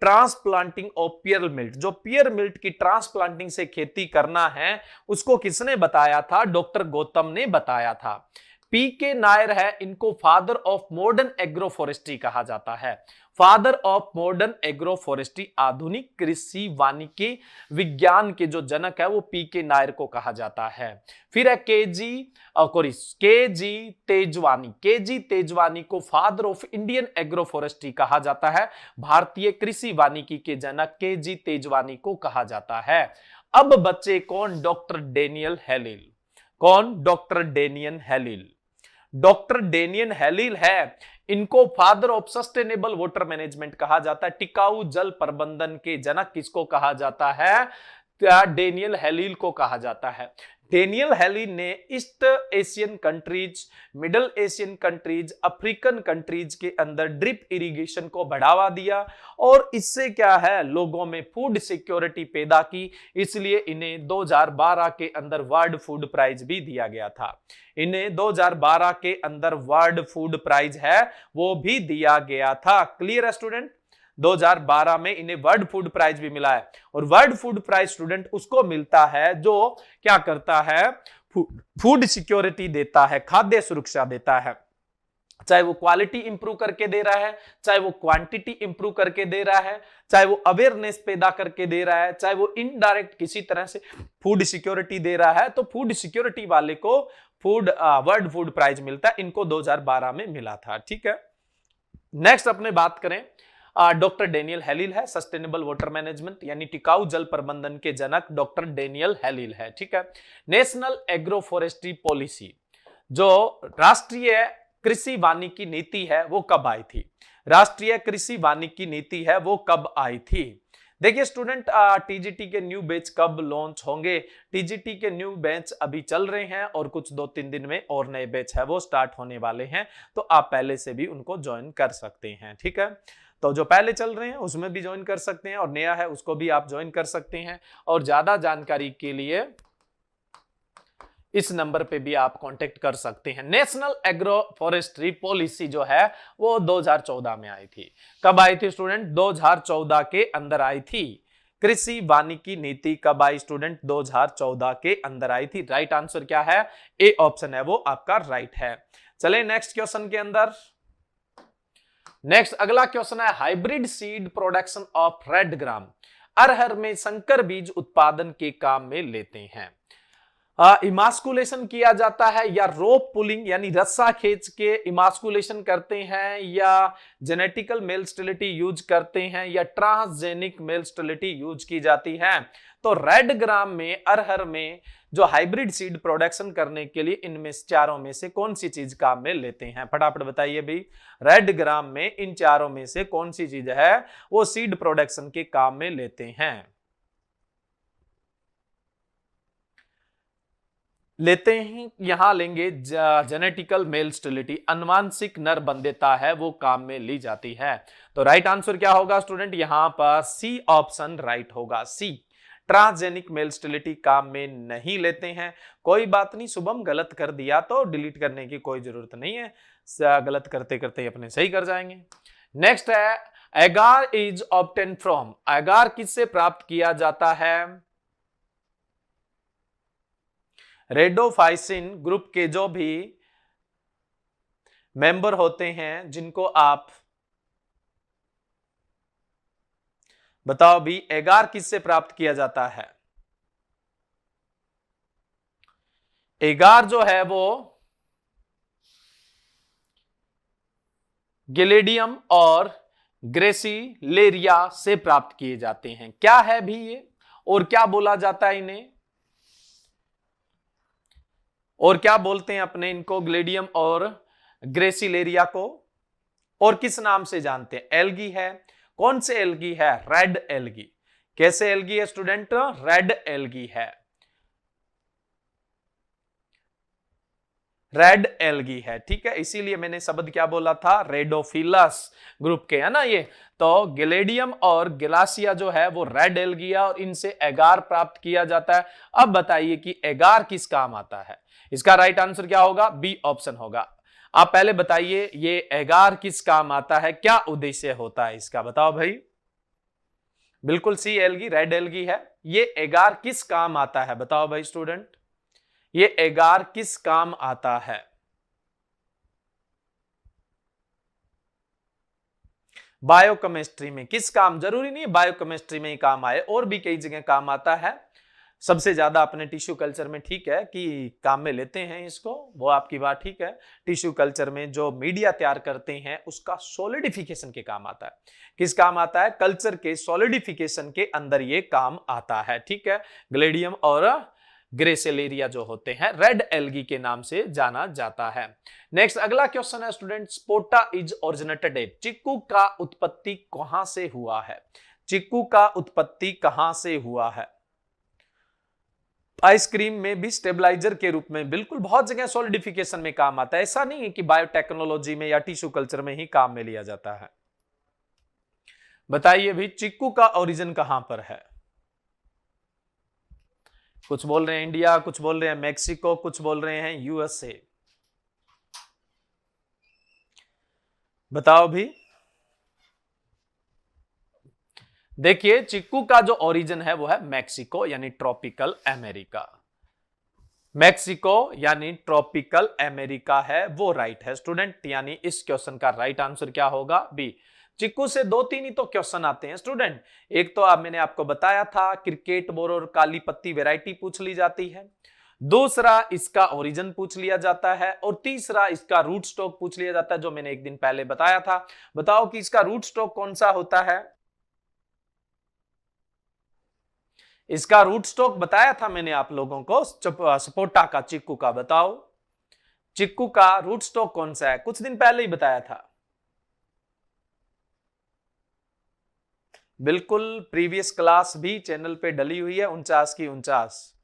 ट्रांसप्लांटिंग ऑफ पियर मिल्ट। जो पियर मिल्ट की ट्रांसप्लांटिंग से खेती करना है उसको किसने बताया था, डॉक्टर गौतम ने बताया था। पी के नायर है, इनको father of modern agro forestry कहा जाता है। Father of modern agro forestry, आधुनिक कृषि वानिकी विज्ञान के जो जनक है वो पी के नायर को कहा जाता है। फिर है के जी तेजवानी को father of Indian agro forestry कहा जाता है। भारतीय कृषि वानिकी के जनक के जी तेजवानी को कहा जाता है। अब बच्चे कौन, डॉक्टर डेनियल हेलिल। कौन, doctor Daniel Hillel. Doctor Daniel Hillel है, इनको father of sustainable water management कहा जाता है। टिकाऊ जल प्रबंधन के जनक किसको कहा जाता है, डेनियल हेलिल को कहा जाता है। डेनियल हेलिल ने east Asian countries, middle Asian countries, African countries के अंदर ड्रिप इरिगेशन को बढ़ावा दिया, और इससे क्या है, लोगों में फूड सिक्योरिटी पैदा की। इसलिए इन्हें 2012 के अंदर वर्ल्ड फूड प्राइज भी दिया गया था। इन्हें 2012 के अंदर वर्ल्ड फूड प्राइज है वो भी दिया गया था। क्लियर है स्टूडेंट, 2012 में इन्हें वर्ल्ड फूड प्राइज भी मिला है। और वर्ल्ड फूड प्राइज स्टूडेंट उसको मिलता है जो क्या करता है, फूड सिक्योरिटी देता है, खाद्य सुरक्षा देता है। चाहे वो क्वालिटी इंप्रूव करके दे रहा है, चाहे वो क्वांटिटी इंप्रूव करके दे रहा है, चाहे वो अवेयरनेस पैदा करके दे रहा है, चाहे वो इनडायरेक्ट किसी तरह से फूड सिक्योरिटी दे रहा है, तो फूड सिक्योरिटी वाले को वर्ल्ड फूड प्राइज मिलता है। इनको 2012 में मिला था। ठीक है, नेक्स्ट अपने बात करें, डॉक्टर डेनियल हेलिल है, सस्टेनेबल वाटर मैनेजमेंट यानी टिकाऊ जल प्रबंधन के जनक डॉक्टर डेनियल हेलिल है। ठीक है, नेशनल एग्रो फॉरेस्ट्री पॉलिसी, जो राष्ट्रीय कृषि वानिकी नीति है वो कब आई थी, राष्ट्रीय कृषि वानिकी नीति है वो कब आई थी। देखिए स्टूडेंट, टीजीटी के न्यू बैच कब लॉन्च होंगे, टीजीटी के न्यू बैच अभी चल रहे हैं, और कुछ 2-3 दिन में और नए बैच है वो स्टार्ट होने वाले हैं, तो आप पहले से भी उनको ज्वाइन कर सकते हैं। ठीक है, तो जो पहले चल रहे हैं उसमें भी ज्वाइन कर सकते हैं, और नया है उसको भी आप ज्वाइन कर सकते हैं। और ज्यादा जानकारी के लिए इस नंबर पे भी आप कांटेक्ट कर सकते हैं। नेशनल एग्रो फॉरेस्ट्री पॉलिसी जो है वो 2014 में आई थी। कब आई थी स्टूडेंट, 2014 के अंदर आई थी। कृषि वानिकी नीति कब आई स्टूडेंट, 2014 के अंदर आई थी। राइट आंसर क्या है, ए ऑप्शन है वो आपका राइट है। चले नेक्स्ट क्वेश्चन के अंदर। नेक्स्ट अगला क्वेश्चन है, hybrid seed production of red gram अरहर में संकर बीज उत्पादन के काम में लेते हैं। इमास्कुलेशन किया जाता है, या रोप पुलिंग यानी रस्सा खींच के इमास्कुलेशन करते हैं, या जेनेटिकल मेल स्टेरिलिटी यूज करते हैं, या ट्रांसजेनिक मेल स्टेरिलिटी यूज की जाती है। तो रेड ग्राम में, अरहर में जो हाइब्रिड सीड प्रोडक्शन करने के लिए इनमें चारों में से कौन सी चीज काम में लेते हैं, फटाफट बताइए भाई। रेड ग्राम में इन चारों में से कौन सी चीज है वो सीड प्रोडक्शन के काम में लेते हैं, लेते हैं। यहां लेंगे जेनेटिकल मेल स्टेरिलिटी, अनुवांशिक नर बंध्यता है वो काम में ली जाती है। तो राइट आंसर क्या होगा स्टूडेंट, यहां पर सी ऑप्शन राइट होगा, सी ट्रांसजेनिक मेल स्टेरिलिटी काम में नहीं लेते हैं। कोई बात नहीं, शुभम गलत कर दिया तो डिलीट करने की कोई जरूरत नहीं है, गलत करते करते अपने सही कर जाएंगे। नेक्स्ट है एगार इज ऑब्टेन फ्रॉम, एगार किससे प्राप्त किया जाता है? रेडोफाइसिन ग्रुप के जो भी मेंबर होते हैं, जिनको आप बताओ भी, एगार किससे प्राप्त किया जाता है? एगार जो है वो गिलेडियम और ग्रेसिलेरिया से प्राप्त किए जाते हैं। क्या है भी ये, और क्या बोला जाता है इन्हें, और क्या बोलते हैं अपने इनको, ग्लेडियम और ग्रेसिलेरिया को, और किस नाम से जानते हैं? एल्गी है। कौन से एल्गी है? Red algae. कैसे एल्गी है स्टूडेंट? रेड एल्गी है, रेड एल्गी है, ठीक है। इसीलिए मैंने शब्द क्या बोला था? रेडोफिलस ग्रुप के, है ना ये। तो गिलेडियम और गिलासिया जो है वो रेड एल्गी है और इनसे एगार प्राप्त किया जाता है। अब बताइए कि एगार किस काम आता है? इसका राइट आंसर क्या होगा? बी ऑप्शन होगा। आप पहले बताइए ये एगार किस काम आता है, क्या उद्देश्य होता है इसका, बताओ भाई। बिल्कुल सी एल्गी, रेड एल्गी है। ये एगार किस काम आता है, बताओ भाई स्टूडेंट, ये एगार किस काम आता है? बायोकेमिस्ट्री में किस काम, जरूरी नहीं है बायोकेमिस्ट्री में ही काम आए, और भी कई जगह काम आता है। सबसे ज्यादा अपने टिश्यू कल्चर में, ठीक है, कि काम में लेते हैं इसको, वो आपकी बात ठीक है। टिश्यू कल्चर में जो मीडिया तैयार करते हैं उसका सॉलिडिफिकेशन के काम आता है। किस काम आता है? कल्चर के सॉलिडिफिकेशन के अंदर ये काम आता है, ठीक है। ग्लेडियम और ग्रेसिलेरिया जो होते हैं रेड एल्गी के नाम से जाना जाता है। नेक्स्ट अगला क्वेश्चन है student, sapota is originated at, चिक्कू का उत्पत्ति कहां से हुआ है? चिक्कू का उत्पत्ति कहां से हुआ है? आइसक्रीम में भी स्टेबलाइजर के रूप में बिल्कुल बहुत जगह सॉलिडिफिकेशन में काम आता है। ऐसा नहीं है कि बायोटेक्नोलॉजी में या टिश्यू कल्चर में ही काम में लिया जाता है। बताइए भी चिक्कू का ओरिजिन कहां पर है? कुछ बोल रहे हैं इंडिया, कुछ बोल रहे हैं मैक्सिको, कुछ बोल रहे हैं यूएसए। बताओ भी। देखिए चिक्कू का जो ओरिजिन है वो है मैक्सिको यानी ट्रॉपिकल अमेरिका। मैक्सिको यानी ट्रॉपिकल अमेरिका है वो राइट है स्टूडेंट। यानी इस क्वेश्चन का राइट आंसर क्या होगा? बी। चिक्कू से 2-3 ही तो क्वेश्चन आते हैं स्टूडेंट। एक तो मैंने आपको बताया था क्रिकेट बोर और काली पत्ती वैरायटी पूछ ली जाती है, दूसरा इसका ओरिजिन पूछ लिया जाता है, और तीसरा इसका रूट स्टॉक पूछ लिया जाता है जो मैंने एक दिन पहले बताया था। बताओ कि इसका रूट स्टॉक कौन सा होता है? इसका रूट स्टॉक बताया था मैंने आप लोगों को, सपोटा का, चिक्कू का। बताओ चिक्कू का रूट स्टॉक कौन सा है? कुछ दिन पहले ही बताया था। बिल्कुल प्रीवियस क्लास भी चैनल पे डली हुई है, 49 की 49।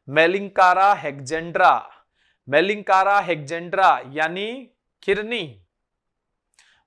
मेलिंकारा हेक्जेंड्रा, मेलिंकारा हेक्जेंड्रा यानी खिरनी।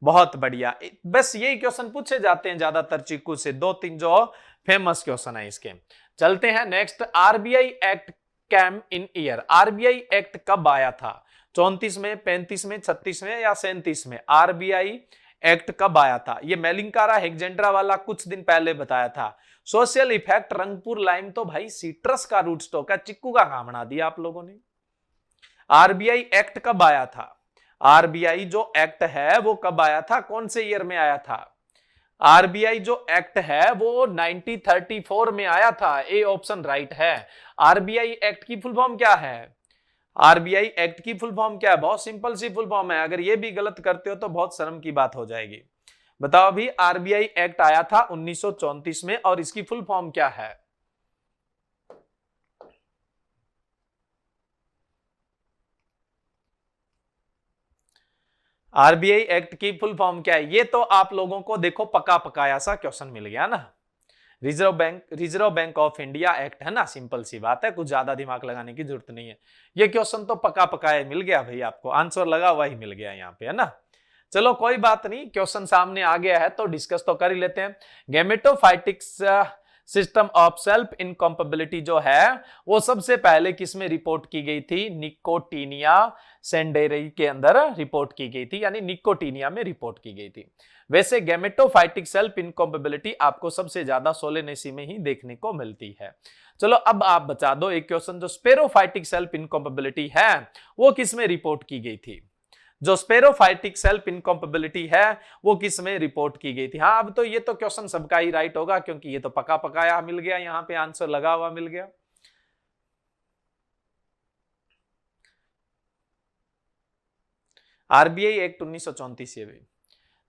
बहुत बढ़िया। बस यही क्वेश्चन पूछे जाते हैं ज्यादातर चिक्कू से, 2-3 जो फेमस क्वेश्चन है इसके। चलते हैं नेक्स्ट। आरबीआई एक्ट कैम इन ईयर, आरबीआई एक्ट कब आया था? 34 में, 35 में, 36 में या 37 में? आरबीआई एक्ट कब आया था? ये मेलिंकारा हेक्जेंड्रा वाला कुछ दिन पहले बताया था। सोशल इफेक्ट रंगपुर लाइम तो भाई सिट्रस का रूट स्टॉक है, चिक्कू का काम बना दिया आप लोगों ने। आरबीआई एक्ट कब आया था? आरबीआई जो एक्ट है वो कब आया था, कौन से ईयर में आया था? आरबीआई जो एक्ट है वो 1934 में आया था। ए ऑप्शन राइट है। आरबीआई एक्ट की फुल फॉर्म क्या है? आरबीआई एक्ट की फुल फॉर्म क्या है? बहुत सिंपल सी फुल फॉर्म है, अगर ये भी गलत करते हो तो बहुत शर्म की बात हो जाएगी। बताओ अभी, आरबीआई एक्ट आया था 1934 में और इसकी फुल फॉर्म क्या है? आरबीआई एक्ट की फुल फॉर्म क्या है? ये तो आप लोगों को देखो पका पकाया सा क्वेश्चन मिल गया ना। Reserve bank of India act है ना, सिंपल सी बात है, कुछ ज्यादा दिमाग लगाने की जरूरत नहीं है। ये क्वेश्चन तो पका पकाया मिल गया भाई, आपको आंसर लगा हुआ ही मिल गया यहाँ पे, है ना। चलो कोई बात नहीं, क्वेश्चन सामने आ गया है तो डिस्कस तो कर ही लेते हैं। गैमेटोफाइटिक्स सिस्टम ऑफ सेल्फ इनकॉम्पेबिलिटी जो है वो सबसे पहले किसमें रिपोर्ट की गई थी? निकोटीनिया सेंडेरी के अंदर रिपोर्ट की गई थी, यानी निकोटीनिया में रिपोर्ट की गई थी। वैसे गैमेटोफाइटिक सेल्फ इनकॉम्पेबिलिटी आपको सबसे ज्यादा सोलेनेसी में ही देखने को मिलती है। चलो अब आप बता दो एक क्वेश्चन, जो स्पेरोफाइटिक सेल्फ इनकॉम्पेबिलिटी है वो किसमें रिपोर्ट की गई थी? जो स्पेरोफाइटिक सेल्फ इनकॉम्पेबिलिटी है वो किसमें रिपोर्ट की गई थी? हाँ, अब तो ये तो क्वेश्चन सबका ही राइट होगा, क्योंकि ये तो पका पकाया मिल गया, यहां पे आंसर लगा हुआ मिल गया। आरबीआई एक्ट 1934 ये भी।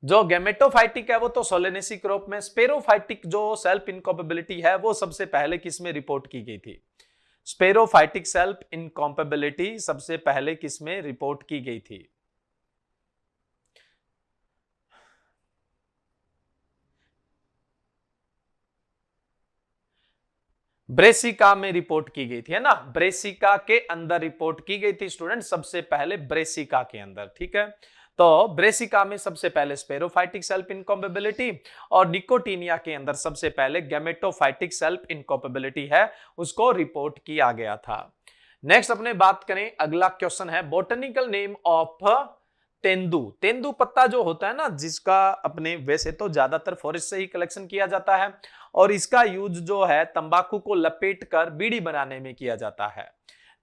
जो गैमेटोफाइटिक है वो तो सोलेनेसी क्रॉप में, स्पेरोफाइटिक जो सेल्फ इनकॉम्पेबिलिटी है वो सबसे पहले किसमें रिपोर्ट की गई थी? स्पेरोफाइटिक सेल्फ इनकॉम्पेबिलिटी सबसे पहले किसमें रिपोर्ट की गई थी? ब्रेसिका में रिपोर्ट की गई थी, है ना? ब्रेसिका के अंदर रिपोर्ट की गई थी स्टूडेंट, सबसे पहले ब्रेसिका के अंदर, ठीक है। तो ब्रेसिका में सबसे पहले स्पेरोफाइटिक सेल्फ इनकॉम्पेबिलिटी और निकोटीनिया के अंदर सबसे पहले गैमेटोफाइटिक सेल्फ इनकॉम्पेबिलिटी है, उसको रिपोर्ट किया गया था। नेक्स्ट अपने बात करें, अगला क्वेश्चन है botanical name of tendu. Tendu पत्ता जो होता है ना, जिसका अपने वैसे तो ज्यादातर फॉरेस्ट से ही कलेक्शन किया जाता है और इसका यूज जो है तंबाकू को लपेट कर बीड़ी बनाने में किया जाता है।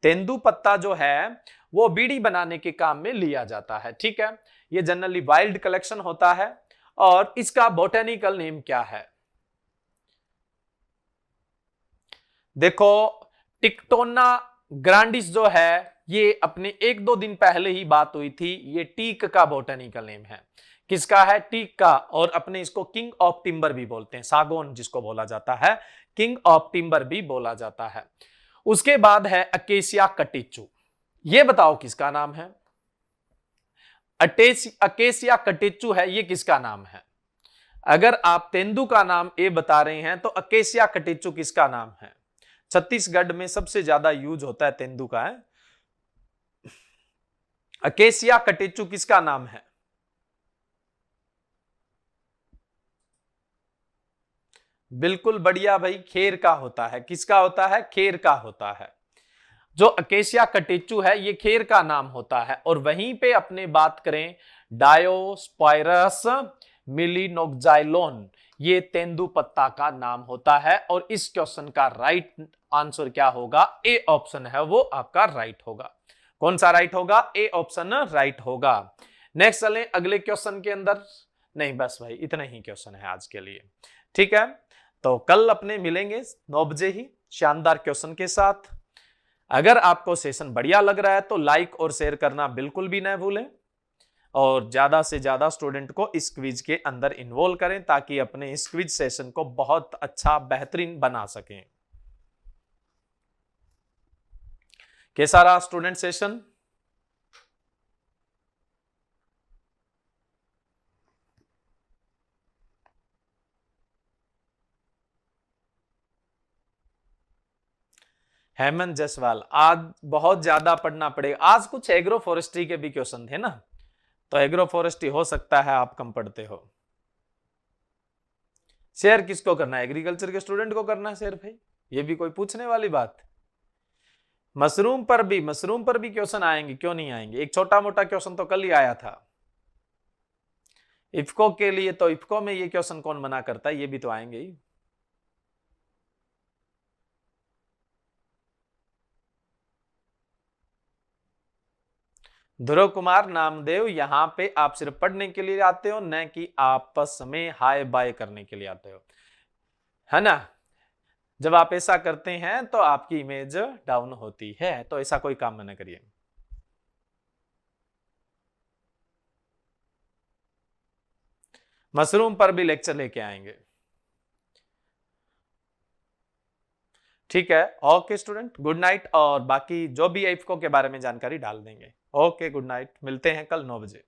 तेंदू पत्ता जो है वो बीड़ी बनाने के काम में लिया जाता है, ठीक है। ये जनरली वाइल्ड कलेक्शन होता है और इसका बोटेनिकल नेम क्या है? देखो, टिक्टोना ग्रांडिस जो है ये अपने एक दो दिन पहले ही बात हुई थी, ये टीक का बोटेनिकल नेम है। किसका है? टीक का। और अपने इसको किंग ऑफ टिम्बर भी बोलते हैं, सागौन जिसको बोला जाता है, किंग ऑफ टिम्बर भी बोला जाता है। उसके बाद है अकेसिया कटिचू। ये बताओ किसका नाम है? अकेसिया कटिचू है, ये किसका नाम है? अगर आप तेंदू का नाम ए बता रहे हैं तो अकेसिया कटिचू किसका नाम है? छत्तीसगढ़ में सबसे ज्यादा यूज होता है तेंदू का, है। अकेसिया कटिचू किसका नाम है? बिल्कुल बढ़िया भाई, खेर का होता है। किसका होता है? खेर का होता है। जो अकेसिया कटिचू है ये खेर का नाम होता है। और वहीं पे अपने बात करें डायोस्पायरस मिलिनोक्साइलोन, ये तेंदू पत्ता का नाम होता है। और इस क्वेश्चन का राइट आंसर क्या होगा? ए ऑप्शन है वो आपका राइट होगा। कौन सा राइट होगा? ए ऑप्शन राइट होगा। नेक्स्ट चलें अगले क्वेश्चन के अंदर। नहीं बस भाई इतना ही क्वेश्चन है आज के लिए, ठीक है। तो कल अपने मिलेंगे 9 बजे ही शानदार क्वेश्चन के साथ। अगर आपको सेशन बढ़िया लग रहा है तो लाइक और शेयर करना बिल्कुल भी न भूलें और ज्यादा से ज्यादा स्टूडेंट को इस क्विज के अंदर इन्वॉल्व करें ताकि अपने इस क्विज सेशन को बहुत अच्छा बेहतरीन बना सकें। कैसा रहा स्टूडेंट सेशन? हेमंत जसवाल, आज बहुत ज्यादा पढ़ना पड़ेगा। आज कुछ एग्रो फॉरेस्ट्री के भी क्वेश्चन थे ना, तो एग्रो फॉरेस्ट्री हो सकता है आप कम पढ़ते हो। शेयर किसको करना है? एग्रीकल्चर के स्टूडेंट को करना है शेयर भाई, ये भी कोई पूछने वाली बात? मशरूम पर भी क्वेश्चन आएंगे, क्यों नहीं आएंगे। एक छोटा मोटा क्वेश्चन तो कल ही आया था इफ्को के लिए, तो इफ्को में ये क्वेश्चन कौन मना करता है, ये भी तो आएंगे ही। ध्रुव कुमार नामदेव, यहां पे आप सिर्फ पढ़ने के लिए आते हो, न कि आपस में हाय बाय करने के लिए आते हो, है ना। जब आप ऐसा करते हैं तो आपकी इमेज डाउन होती है, तो ऐसा कोई काम न करिए। मशरूम पर भी लेक्चर लेके आएंगे, ठीक है। Okay student, good night. और बाकी जो भी इफ्को के बारे में जानकारी डाल देंगे। ओके गुड नाइट, मिलते हैं कल 9 बजे।